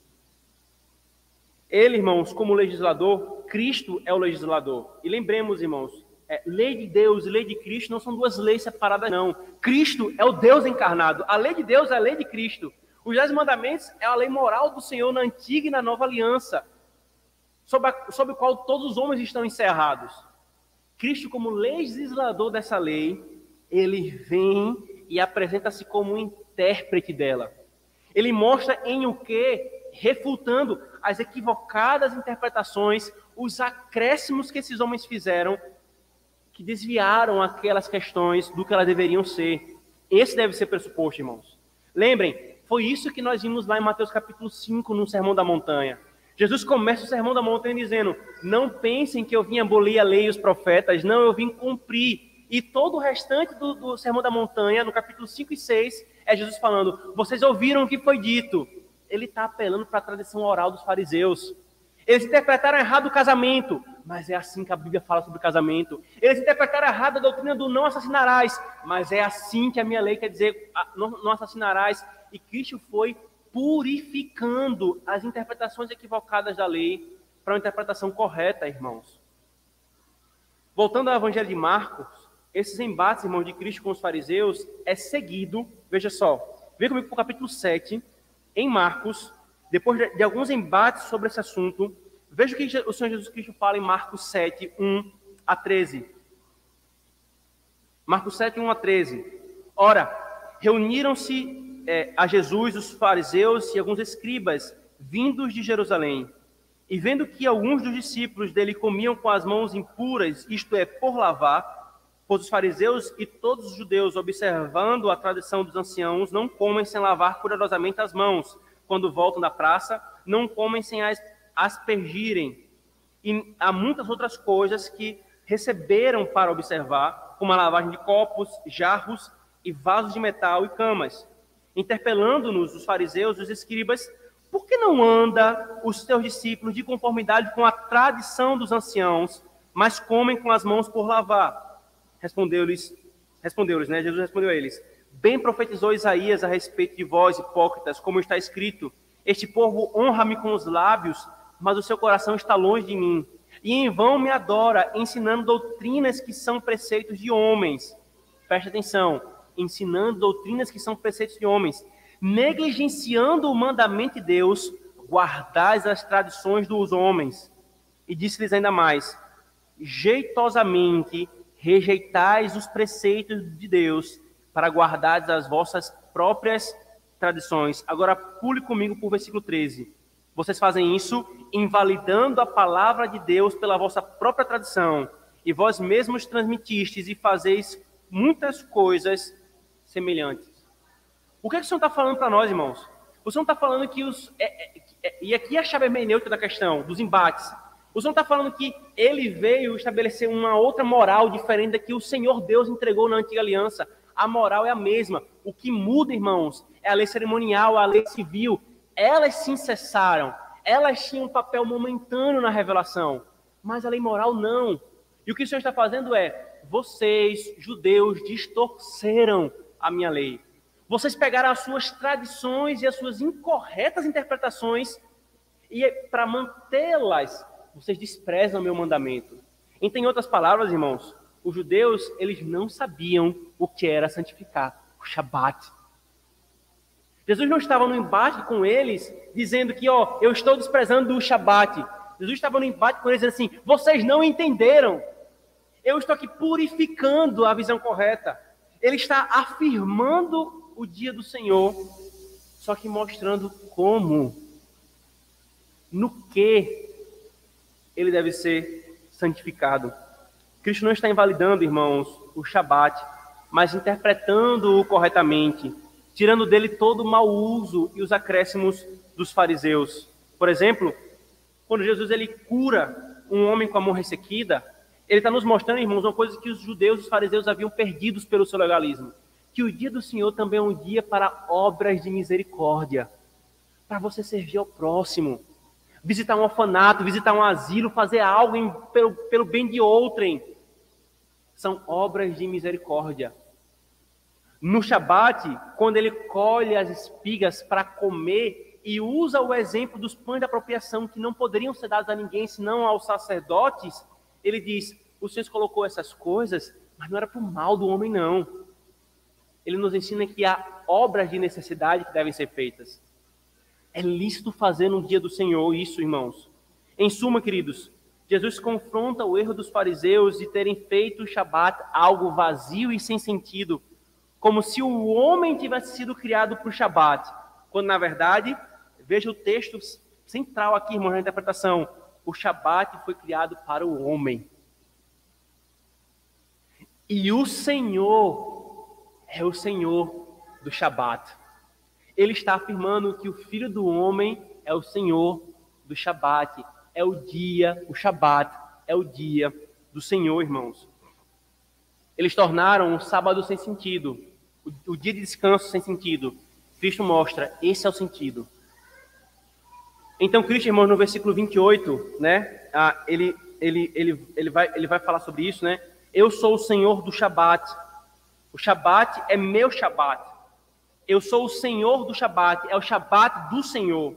Ele, irmãos, como legislador, Cristo é o legislador. E lembremos, irmãos, lei de Deus e lei de Cristo não são duas leis separadas, não. Cristo é o Deus encarnado. A lei de Deus é a lei de Cristo. Os 10 mandamentos é a lei moral do Senhor na antiga e na nova aliança, sob a qual todos os homens estão encerrados. Cristo, como legislador dessa lei, ele vem e apresenta-se como um intérprete dela. Ele mostra em o quê? Refutando as equivocadas interpretações, os acréscimos que esses homens fizeram, que desviaram aquelas questões do que elas deveriam ser. Esse deve ser pressuposto, irmãos. Lembrem, foi isso que nós vimos lá em Mateus capítulo 5, no Sermão da Montanha. Jesus começa o Sermão da Montanha dizendo: não pensem que eu vim abolir a lei e os profetas, não, eu vim cumprir. E todo o restante do Sermão da Montanha, no capítulo 5 e 6, é Jesus falando: vocês ouviram o que foi dito. Ele está apelando para a tradição oral dos fariseus. Eles interpretaram errado o casamento, mas é assim que a Bíblia fala sobre o casamento. Eles interpretaram errado a doutrina do não assassinarás, mas é assim que a minha lei quer dizer não assassinarás. E Cristo foi purificando as interpretações equivocadas da lei para uma interpretação correta, irmãos. Voltando ao Evangelho de Marcos, esses embates, irmãos, de Cristo com os fariseus é seguido, veja só, vem comigo para o capítulo 7, em Marcos, depois de alguns embates sobre esse assunto, veja o que o Senhor Jesus Cristo fala em Marcos 7, 1 a 13. Marcos 7, 1 a 13. Ora, reuniram-se a Jesus os fariseus e alguns escribas vindos de Jerusalém. E vendo que alguns dos discípulos dele comiam com as mãos impuras, isto é, por lavar, pois os fariseus e todos os judeus, observando a tradição dos anciãos, não comem sem lavar cuidadosamente as mãos. Quando voltam da praça, não comem sem as aspergirem. E há muitas outras coisas que receberam para observar, como a lavagem de copos, jarros e vasos de metal e camas. Interpelando-nos os fariseus e os escribas: por que não anda os teus discípulos de conformidade com a tradição dos anciãos, mas comem com as mãos por lavar? Respondeu-lhes, né? Jesus respondeu a eles: bem profetizou Isaías a respeito de vós, hipócritas, como está escrito: este povo honra-me com os lábios, mas o seu coração está longe de mim. E em vão me adora, ensinando doutrinas que são preceitos de homens. Preste atenção. Ensinando doutrinas que são preceitos de homens, negligenciando o mandamento de Deus, guardais as tradições dos homens. E disse-lhes ainda mais: jeitosamente rejeitais os preceitos de Deus, para guardares as vossas próprias tradições. Agora pule comigo para o versículo 13. Vocês fazem isso invalidando a palavra de Deus pela vossa própria tradição, e vós mesmos transmitistes e fazeis muitas coisas semelhantes. O que é que o Senhor está falando para nós, irmãos? O Senhor está falando que e aqui é a chave hermenêutica da questão, dos embates. O Senhor está falando que ele veio estabelecer uma outra moral diferente da que o Senhor Deus entregou na antiga aliança. A moral é a mesma. O que muda, irmãos, é a lei cerimonial, a lei civil. Elas se cessaram. Elas tinham um papel momentâneo na revelação. Mas a lei moral não. E o que o Senhor está fazendo é: vocês, judeus, distorceram a minha lei. Vocês pegaram as suas tradições e as suas incorretas interpretações e para mantê-las, vocês desprezam o meu mandamento. Então, em outras palavras, irmãos, os judeus, eles não sabiam o que era santificar o Shabat. Jesus não estava no embate com eles, dizendo que, eu estou desprezando o Shabat. Jesus estava no embate com eles, dizendo assim: vocês não entenderam. Eu estou aqui purificando a visão correta. Ele está afirmando o dia do Senhor, só que mostrando como, no que ele deve ser santificado. Cristo não está invalidando, irmãos, o Shabat, mas interpretando-o corretamente, tirando dele todo o mau uso e os acréscimos dos fariseus. Por exemplo, quando Jesus ele cura um homem com a mão ressequida, ele está nos mostrando, irmãos, uma coisa que os judeus e os fariseus haviam perdidos pelo seu legalismo, que o dia do Senhor também é um dia para obras de misericórdia, para você servir ao próximo, visitar um orfanato, visitar um asilo, fazer algo pelo bem de outrem. São obras de misericórdia. No Shabat, quando ele colhe as espigas para comer e usa o exemplo dos pães de apropriação que não poderiam ser dados a ninguém, senão aos sacerdotes, ele diz: o Senhor colocou essas coisas, mas não era para o mal do homem, não. Ele nos ensina que há obras de necessidade que devem ser feitas. É lícito fazer no dia do Senhor isso, irmãos. Em suma, queridos, Jesus confronta o erro dos fariseus de terem feito o Shabat algo vazio e sem sentido, como se o homem tivesse sido criado para o Shabat, quando, na verdade, veja o texto central aqui, irmãos, na interpretação: o Shabat foi criado para o homem. E o Senhor é o Senhor do Shabat. Ele está afirmando que o Filho do Homem é o Senhor do Shabat. É o dia, o Shabat, é o dia do Senhor, irmãos. Eles tornaram o sábado sem sentido, o dia de descanso sem sentido. Cristo mostra, esse é o sentido. Então, Cristo, irmãos, no versículo 28, né, ele vai falar sobre isso, né? Eu sou o Senhor do Shabat. O Shabat é meu Shabat. Eu sou o Senhor do Shabat, é o Shabat do Senhor.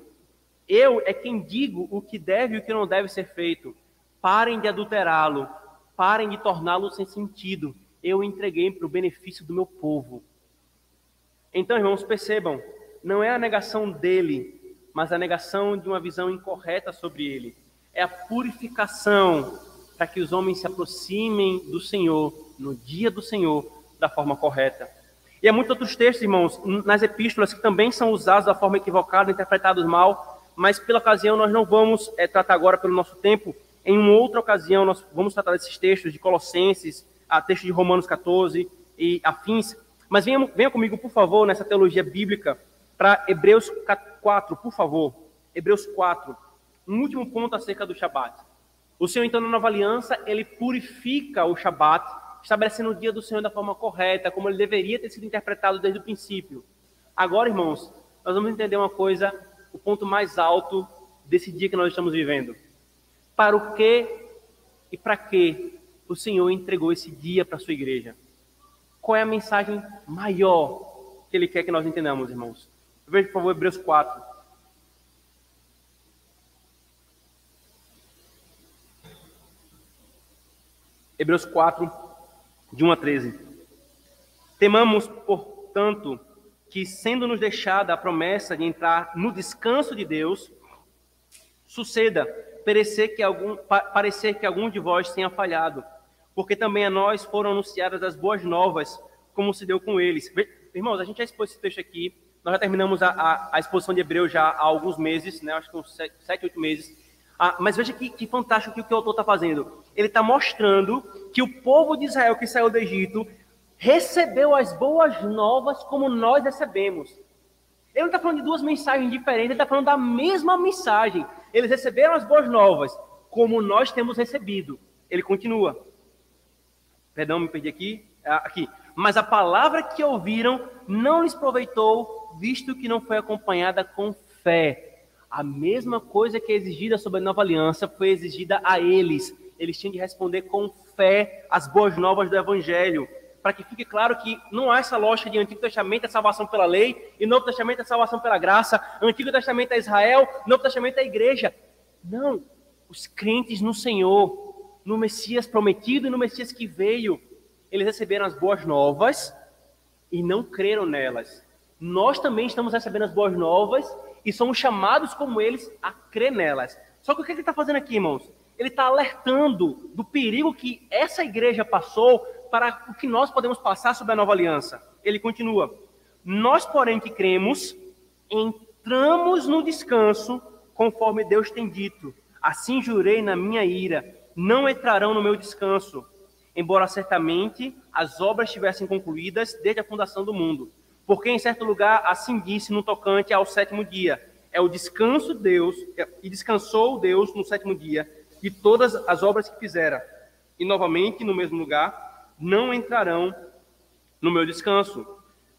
Eu é quem digo o que deve e o que não deve ser feito. Parem de adulterá-lo, parem de torná-lo sem sentido. Eu entreguei para o benefício do meu povo. Então, irmãos, percebam, não é a negação dele, mas a negação de uma visão incorreta sobre ele. É a purificação para que os homens se aproximem do Senhor, no dia do Senhor, da forma correta. E há muitos outros textos, irmãos, nas epístolas que também são usados da forma equivocada, interpretados mal, mas pela ocasião nós não vamos tratar agora pelo nosso tempo. Em uma outra ocasião nós vamos tratar desses textos de Colossenses, a texto de Romanos 14 e afins. Mas venha comigo, por favor, nessa teologia bíblica, para Hebreus 4, por favor. Hebreus 4, um último ponto acerca do Shabat. O Senhor, então, na nova aliança, ele purifica o Shabat, estabelecendo o dia do Senhor da forma correta, como ele deveria ter sido interpretado desde o princípio. Agora, irmãos, nós vamos entender uma coisa, o ponto mais alto desse dia que nós estamos vivendo. Para o que e para que o Senhor entregou esse dia para a sua igreja? Qual é a mensagem maior que ele quer que nós entendamos, irmãos? Veja, por favor, Hebreus 4. Hebreus 4, de 1 a 13. Temamos, portanto, que, sendo-nos deixada a promessa de entrar no descanso de Deus, suceda parecer que algum de vós tenha falhado, porque também a nós foram anunciadas as boas novas, como se deu com eles. Irmãos, a gente já expôs esse texto aqui, nós já terminamos a exposição de Hebreus já há alguns meses, né? Acho que uns 7, 8 meses. Mas veja que fantástico que o autor está fazendo. Ele está mostrando que o povo de Israel que saiu do Egito recebeu as boas novas como nós recebemos. Ele não está falando de duas mensagens diferentes, ele está falando da mesma mensagem. Eles receberam as boas novas como nós temos recebido. Ele continua. Perdão, me perdi aqui. Mas a palavra que ouviram não lhes proveitou, visto que não foi acompanhada com fé. A mesma coisa que é exigida sobre a nova aliança foi exigida a eles. Eles tinham de responder com fé às boas novas do Evangelho. Para que fique claro que não há essa lógica de Antigo Testamento é salvação pela lei e Novo Testamento é salvação pela graça. Antigo Testamento é Israel, Novo Testamento é a igreja. Não, os crentes no Senhor, no Messias prometido e no Messias que veio, eles receberam as boas novas e não creram nelas. Nós também estamos recebendo as boas novas e somos chamados como eles a crer nelas. Só que o que ele está fazendo aqui, irmãos? Ele está alertando do perigo que essa igreja passou para o que nós podemos passar sob a nova aliança. Ele continua: nós, porém, que cremos, entramos no descanso, conforme Deus tem dito. Assim jurei na minha ira, não entrarão no meu descanso, embora certamente as obras estivessem concluídas desde a fundação do mundo. Porque em certo lugar assim disse no tocante ao sétimo dia: é o descanso de Deus, e descansou Deus no sétimo dia de todas as obras que fizera. E novamente, no mesmo lugar, não entrarão no meu descanso.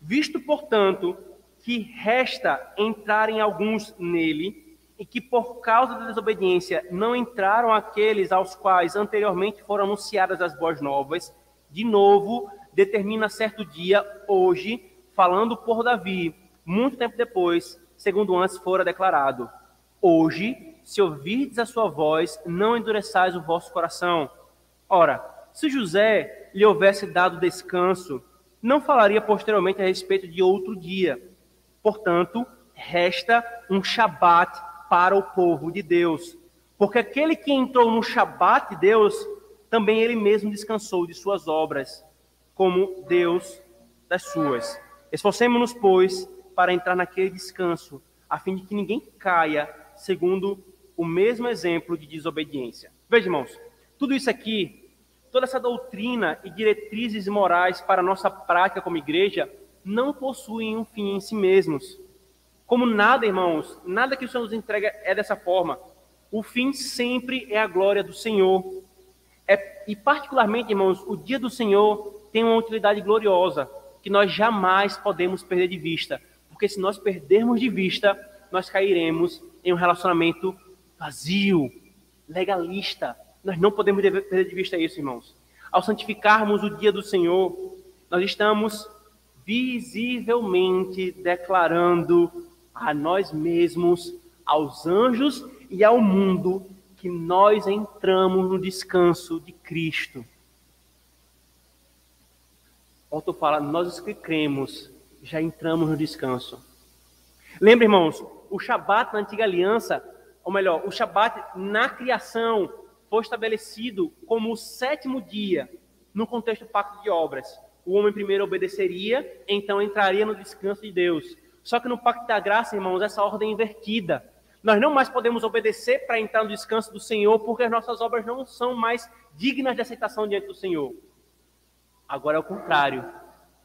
Visto, portanto, que resta entrarem alguns nele, e que por causa da desobediência não entraram aqueles aos quais anteriormente foram anunciadas as boas novas, de novo determina certo dia, hoje, falando por Davi, muito tempo depois, segundo antes fora declarado: hoje, se ouvirdes a sua voz, não endureçais o vosso coração. Ora, se José lhe houvesse dado descanso, não falaria posteriormente a respeito de outro dia. Portanto, resta um Shabat para o povo de Deus. Porque aquele que entrou no Shabat de Deus, também ele mesmo descansou de suas obras, como Deus das suas. Esforcemo-nos, pois, para entrar naquele descanso, a fim de que ninguém caia segundo o mesmo exemplo de desobediência. Veja, irmãos, tudo isso aqui, toda essa doutrina e diretrizes morais para a nossa prática como igreja, não possuem um fim em si mesmos. Como nada, irmãos, nada que o Senhor nos entrega é dessa forma. O fim sempre é a glória do Senhor. E particularmente, irmãos, o dia do Senhor tem uma utilidade gloriosa, que nós jamais podemos perder de vista. Porque se nós perdermos de vista, nós cairemos em um relacionamento vazio, legalista. Nós não podemos perder de vista isso, irmãos. Ao santificarmos o dia do Senhor, nós estamos visivelmente declarando a nós mesmos, aos anjos e ao mundo, que nós entramos no descanso de Cristo. O autor fala: nós que cremos, já entramos no descanso. Lembra, irmãos, o Shabat na antiga aliança, ou melhor, o Shabat na criação foi estabelecido como o sétimo dia, no contexto do pacto de obras. O homem primeiro obedeceria, então entraria no descanso de Deus. Só que no pacto da graça, irmãos, essa ordem é invertida. Nós não mais podemos obedecer para entrar no descanso do Senhor, porque as nossas obras não são mais dignas de aceitação diante do Senhor. Agora é o contrário.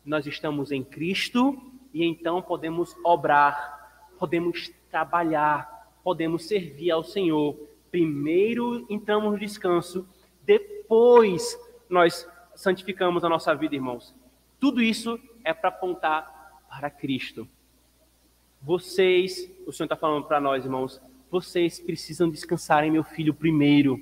Nós estamos em Cristo e então podemos obrar, podemos trabalhar, podemos servir ao Senhor. Primeiro entramos no descanso, depois nós santificamos a nossa vida, irmãos. Tudo isso é para apontar para Cristo. Vocês, o Senhor está falando para nós, irmãos, vocês precisam descansar em meu filho primeiro.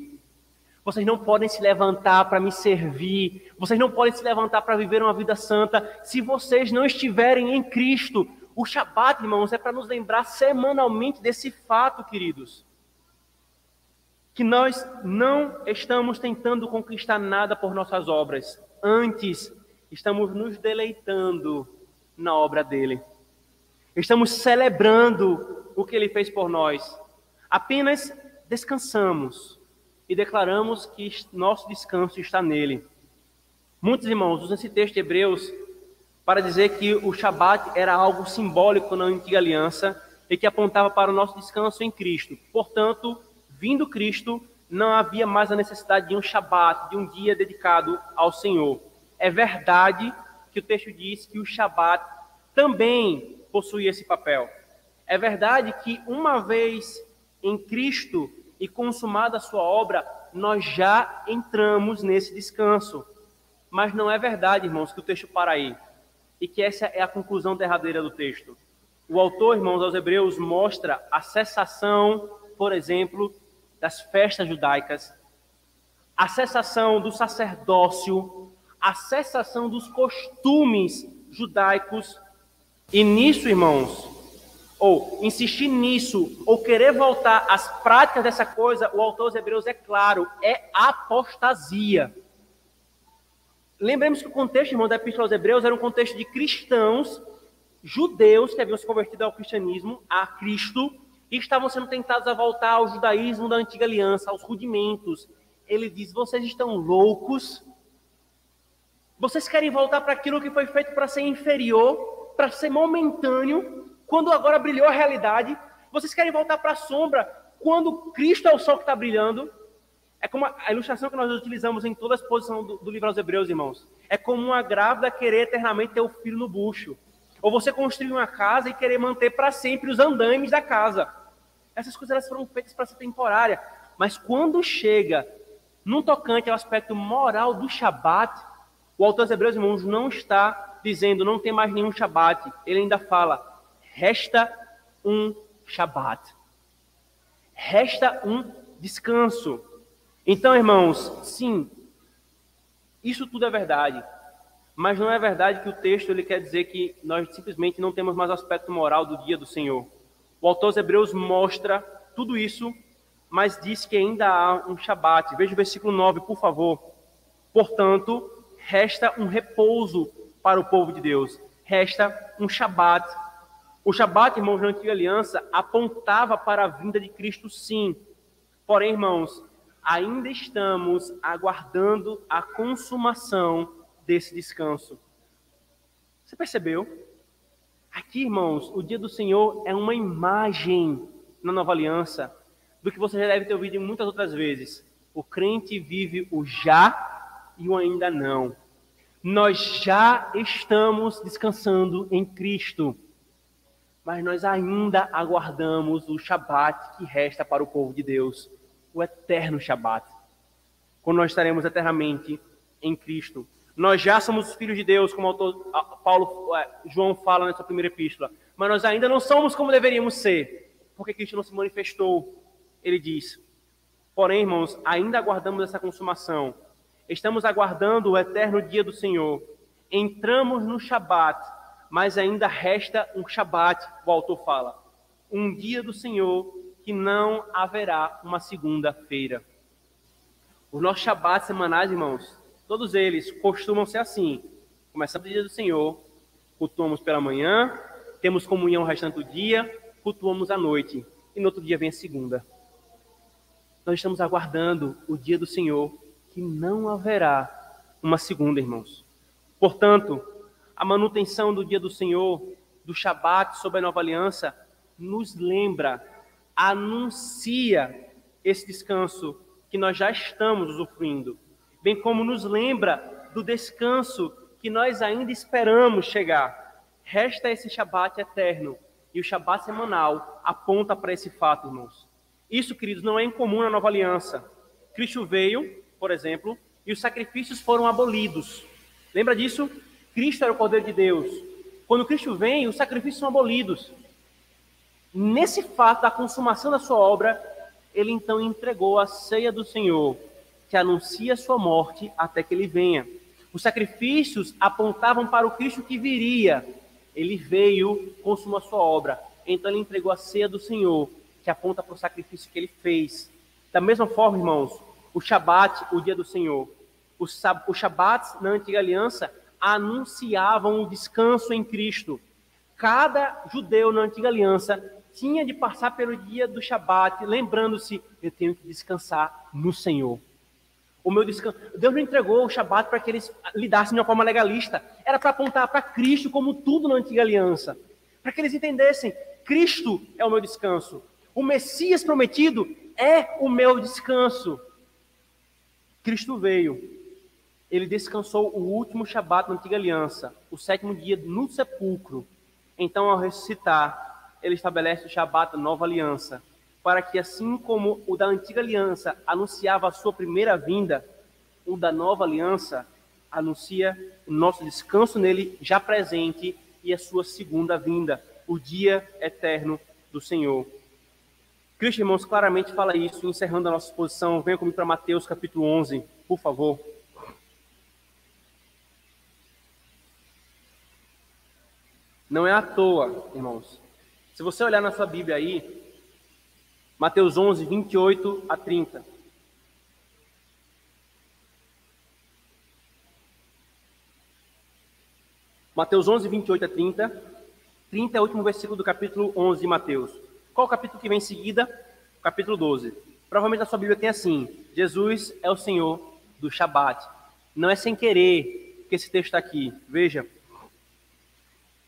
Vocês não podem se levantar para me servir. Vocês não podem se levantar para viver uma vida santa se vocês não estiverem em Cristo. O Shabat, irmãos, é para nos lembrar semanalmente desse fato, queridos. Que nós não estamos tentando conquistar nada por nossas obras. Antes, estamos nos deleitando na obra dele. Estamos celebrando o que ele fez por nós. Apenas descansamos e declaramos que nosso descanso está nele. Muitos irmãos usam esse texto de Hebreus para dizer que o Shabat era algo simbólico na antiga aliança e que apontava para o nosso descanso em Cristo. Portanto, vindo Cristo, não havia mais a necessidade de um Shabat, de um dia dedicado ao Senhor. É verdade que o texto diz que o Shabat também possuía esse papel. É verdade que uma vez em Cristo e consumada a sua obra, nós já entramos nesse descanso. Mas não é verdade, irmãos, que o texto para aí. E que essa é a conclusão derradeira do texto. O autor, irmãos, aos Hebreus, mostra a cessação, por exemplo, das festas judaicas, a cessação do sacerdócio, a cessação dos costumes judaicos. E nisso, irmãos, ou insistir nisso, ou querer voltar às práticas dessa coisa, o autor dos Hebreus é claro, é apostasia. Lembremos que o contexto, irmão, da Epístola aos Hebreus era um contexto de cristãos, judeus que haviam se convertido ao cristianismo, a Cristo, e estavam sendo tentados a voltar ao judaísmo da antiga aliança, aos rudimentos. Ele diz: vocês estão loucos? Vocês querem voltar para aquilo que foi feito para ser inferior, para ser momentâneo, quando agora brilhou a realidade? Vocês querem voltar para a sombra, quando Cristo é o sol que está brilhando? É como a ilustração que nós utilizamos em toda a exposição do livro aos Hebreus, irmãos. É como uma grávida querer eternamente ter o filho no bucho. Ou você construir uma casa e querer manter para sempre os andaimes da casa. Essas coisas elas foram feitas para ser temporária. Mas quando chega num tocante ao aspecto moral do Shabat, o autor dos Hebreus, irmãos, não está dizendo não tem mais nenhum Shabat. Ele ainda fala, resta um Shabat. Resta um descanso. Então, irmãos, sim, isso tudo é verdade. Mas não é verdade que o texto ele quer dizer que nós simplesmente não temos mais o aspecto moral do dia do Senhor. O autor dos Hebreus mostra tudo isso, mas diz que ainda há um Shabat. Veja o versículo 9, por favor. Portanto, resta um repouso para o povo de Deus. Resta um Shabat. O Shabat, irmãos, na antiga aliança, apontava para a vinda de Cristo, sim. Porém, irmãos, ainda estamos aguardando a consumação desse descanso. Você percebeu? Aqui, irmãos, o dia do Senhor é uma imagem na nova aliança do que você já deve ter ouvido muitas outras vezes. O crente vive o já e o ainda não. Nós já estamos descansando em Cristo, mas nós ainda aguardamos o Shabat que resta para o povo de Deus, o eterno Shabat, quando nós estaremos eternamente em Cristo. Nós já somos filhos de Deus, como o autor João fala nessa primeira epístola, mas nós ainda não somos como deveríamos ser, porque Cristo não se manifestou, ele diz. Porém, irmãos, ainda aguardamos essa consumação. Estamos aguardando o eterno dia do Senhor. Entramos no Shabat, mas ainda resta um Shabat, o autor fala. Um dia do Senhor que não haverá uma segunda-feira. Os nossos Shabats semanais, irmãos, todos eles costumam ser assim. Começamos o dia do Senhor, cultuamos pela manhã, temos comunhão o restante do dia, cultuamos à noite. E no outro dia vem a segunda. Nós estamos aguardando o dia do Senhor, que não haverá uma segunda, irmãos. Portanto, a manutenção do dia do Senhor, do Shabat sob a nova aliança, nos lembra, anuncia esse descanso que nós já estamos usufruindo, bem como nos lembra do descanso que nós ainda esperamos chegar. Resta esse Shabat eterno, e o Shabat semanal aponta para esse fato, irmãos. Isso, queridos, não é incomum na nova aliança. Cristo veio, por exemplo, e os sacrifícios foram abolidos. Lembra disso? Cristo era o Cordeiro de Deus. Quando Cristo vem, os sacrifícios são abolidos. Nesse fato da consumação da sua obra, ele então entregou a ceia do Senhor, que anuncia a sua morte até que ele venha. Os sacrifícios apontavam para o Cristo que viria. Ele veio, consumou a sua obra. Então ele entregou a ceia do Senhor, que aponta para o sacrifício que ele fez. Da mesma forma, irmãos, o Shabat, o dia do Senhor, os Shabats na antiga aliança anunciavam o descanso em Cristo. Cada judeu na antiga aliança tinha de passar pelo dia do Shabat, lembrando-se, eu tenho que descansar no Senhor. O meu descanso. Deus não entregou o Shabat para que eles lidassem de uma forma legalista. Era para apontar para Cristo como tudo na antiga aliança. Para que eles entendessem, Cristo é o meu descanso. O Messias prometido é o meu descanso. Cristo veio. Ele descansou o último Shabat na antiga aliança, o 7º dia no sepulcro. Então, ao ressuscitar, ele estabelece o Shabat da nova aliança, para que assim como o da antiga aliança anunciava a sua primeira vinda, o da nova aliança anuncia o nosso descanso nele já presente e a sua segunda vinda, o dia eterno do Senhor. Cristo, irmãos, claramente fala isso, encerrando a nossa exposição. Venha comigo para Mateus capítulo 11, por favor. Não é à toa, irmãos. Se você olhar na sua Bíblia aí, Mateus 11, 28 a 30. Mateus 11, 28 a 30. 30 é o último versículo do capítulo 11 de Mateus. Qual o capítulo que vem em seguida? O capítulo 12. Provavelmente na sua Bíblia tem assim: Jesus é o Senhor do Shabat. Não é sem querer que esse texto está aqui. Veja.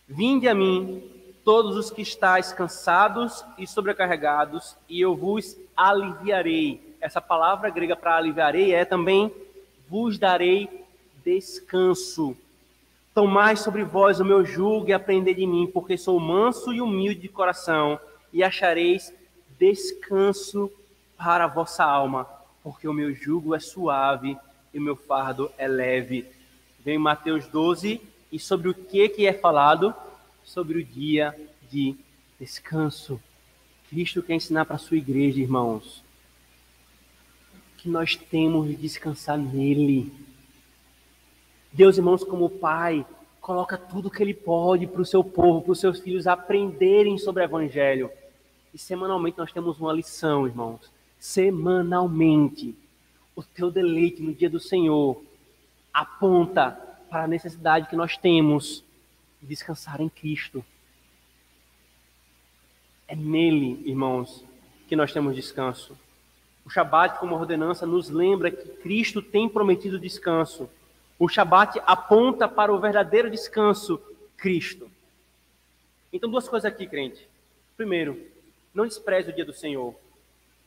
Vinde a mim, todos os que estáis cansados e sobrecarregados, e eu vos aliviarei. Essa palavra grega para aliviarei é também vos darei descanso. Tomai sobre vós o meu jugo e aprendei de mim, porque sou manso e humilde de coração, e achareis descanso para a vossa alma, porque o meu jugo é suave e o meu fardo é leve. Vem Mateus 12, e sobre o que é falado? Sobre o dia de descanso. Cristo quer ensinar para a sua igreja, irmãos, que nós temos de descansar nele. Deus, irmãos, como Pai, coloca tudo que Ele pode para o seu povo, para os seus filhos aprenderem sobre o Evangelho. E semanalmente nós temos uma lição, irmãos. Semanalmente. O teu deleite no dia do Senhor aponta para a necessidade que nós temos de descansar em Cristo. É nele, irmãos, que nós temos descanso. O Shabat, como ordenança, nos lembra que Cristo tem prometido descanso. O Shabat aponta para o verdadeiro descanso, Cristo. Então, duas coisas aqui, crente. Primeiro, não despreze o dia do Senhor.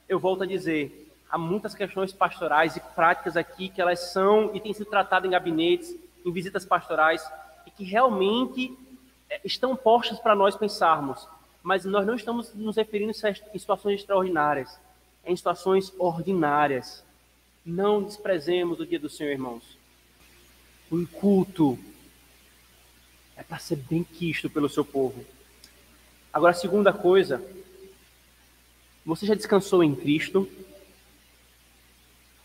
Eu volto a dizer, há muitas questões pastorais e práticas aqui que elas são e têm sido tratadas em gabinetes, em visitas pastorais, e que realmente estão postas para nós pensarmos. Mas nós não estamos nos referindo em situações extraordinárias, em situações ordinárias. Não desprezemos o dia do Senhor, irmãos. O culto é para ser bem quisto pelo seu povo. Agora, a segunda coisa, você já descansou em Cristo?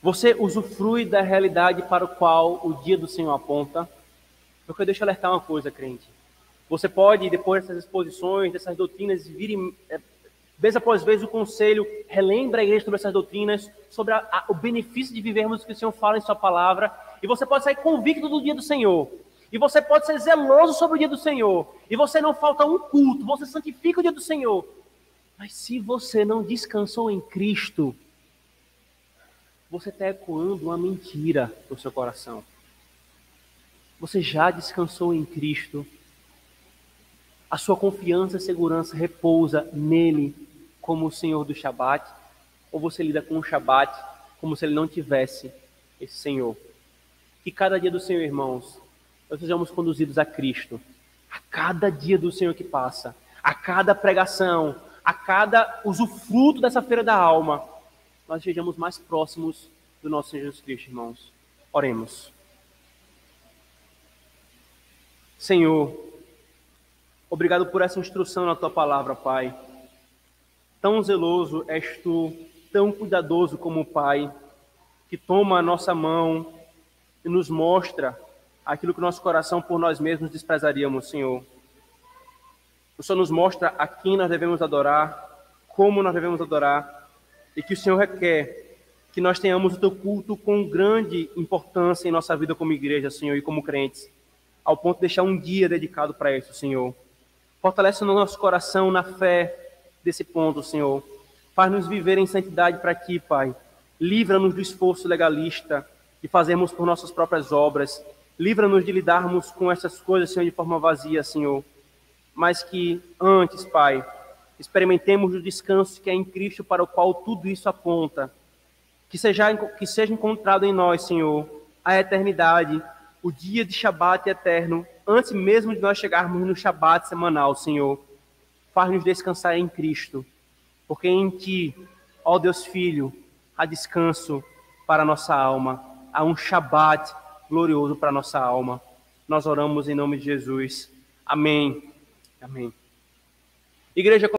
Você usufrui da realidade para o qual o dia do Senhor aponta? Porque eu deixo alertar uma coisa, crente. Você pode, depois dessas exposições, dessas doutrinas, vir vez após vez o conselho relembra a igreja sobre essas doutrinas, sobre o benefício de vivermos o que o Senhor fala em sua palavra, e você pode sair convicto do dia do Senhor, e você pode ser zeloso sobre o dia do Senhor, e você não falta um culto, você santifica o dia do Senhor, mas se você não descansou em Cristo, você está ecoando uma mentira no seu coração. Você já descansou em Cristo, a sua confiança e segurança repousa nele como o Senhor do Shabat, ou você lida com o Shabat como se ele não tivesse esse Senhor. Que cada dia do Senhor, irmãos, nós sejamos conduzidos a Cristo. A cada dia do Senhor que passa, a cada pregação, a cada usufruto dessa feira da alma, nós sejamos mais próximos do nosso Senhor Jesus Cristo, irmãos. Oremos. Senhor, obrigado por essa instrução na Tua palavra, Pai. Tão zeloso és Tu, tão cuidadoso como o Pai, que toma a nossa mão e nos mostra aquilo que o nosso coração por nós mesmos desprezaríamos, Senhor. O Senhor nos mostra a quem nós devemos adorar, como nós devemos adorar, e que o Senhor requer que nós tenhamos o Teu culto com grande importância em nossa vida como igreja, Senhor, e como crentes, ao ponto de deixar um dia dedicado para isso, Senhor. Fortalece no nosso coração, na fé desse ponto, Senhor. Faz-nos viver em santidade para Ti, Pai. Livra-nos do esforço legalista de fazermos por nossas próprias obras. Livra-nos de lidarmos com essas coisas, Senhor, de forma vazia, Senhor. Mas que antes, Pai, experimentemos o descanso que é em Cristo, para o qual tudo isso aponta. Que seja encontrado em nós, Senhor, a eternidade, o dia de Shabat eterno, antes mesmo de nós chegarmos no Shabat semanal, Senhor. Faz-nos descansar em Cristo, porque em Ti, ó Deus Filho, há descanso para a nossa alma, há um Shabat glorioso para a nossa alma. Nós oramos em nome de Jesus. Amém. Amém. Igreja,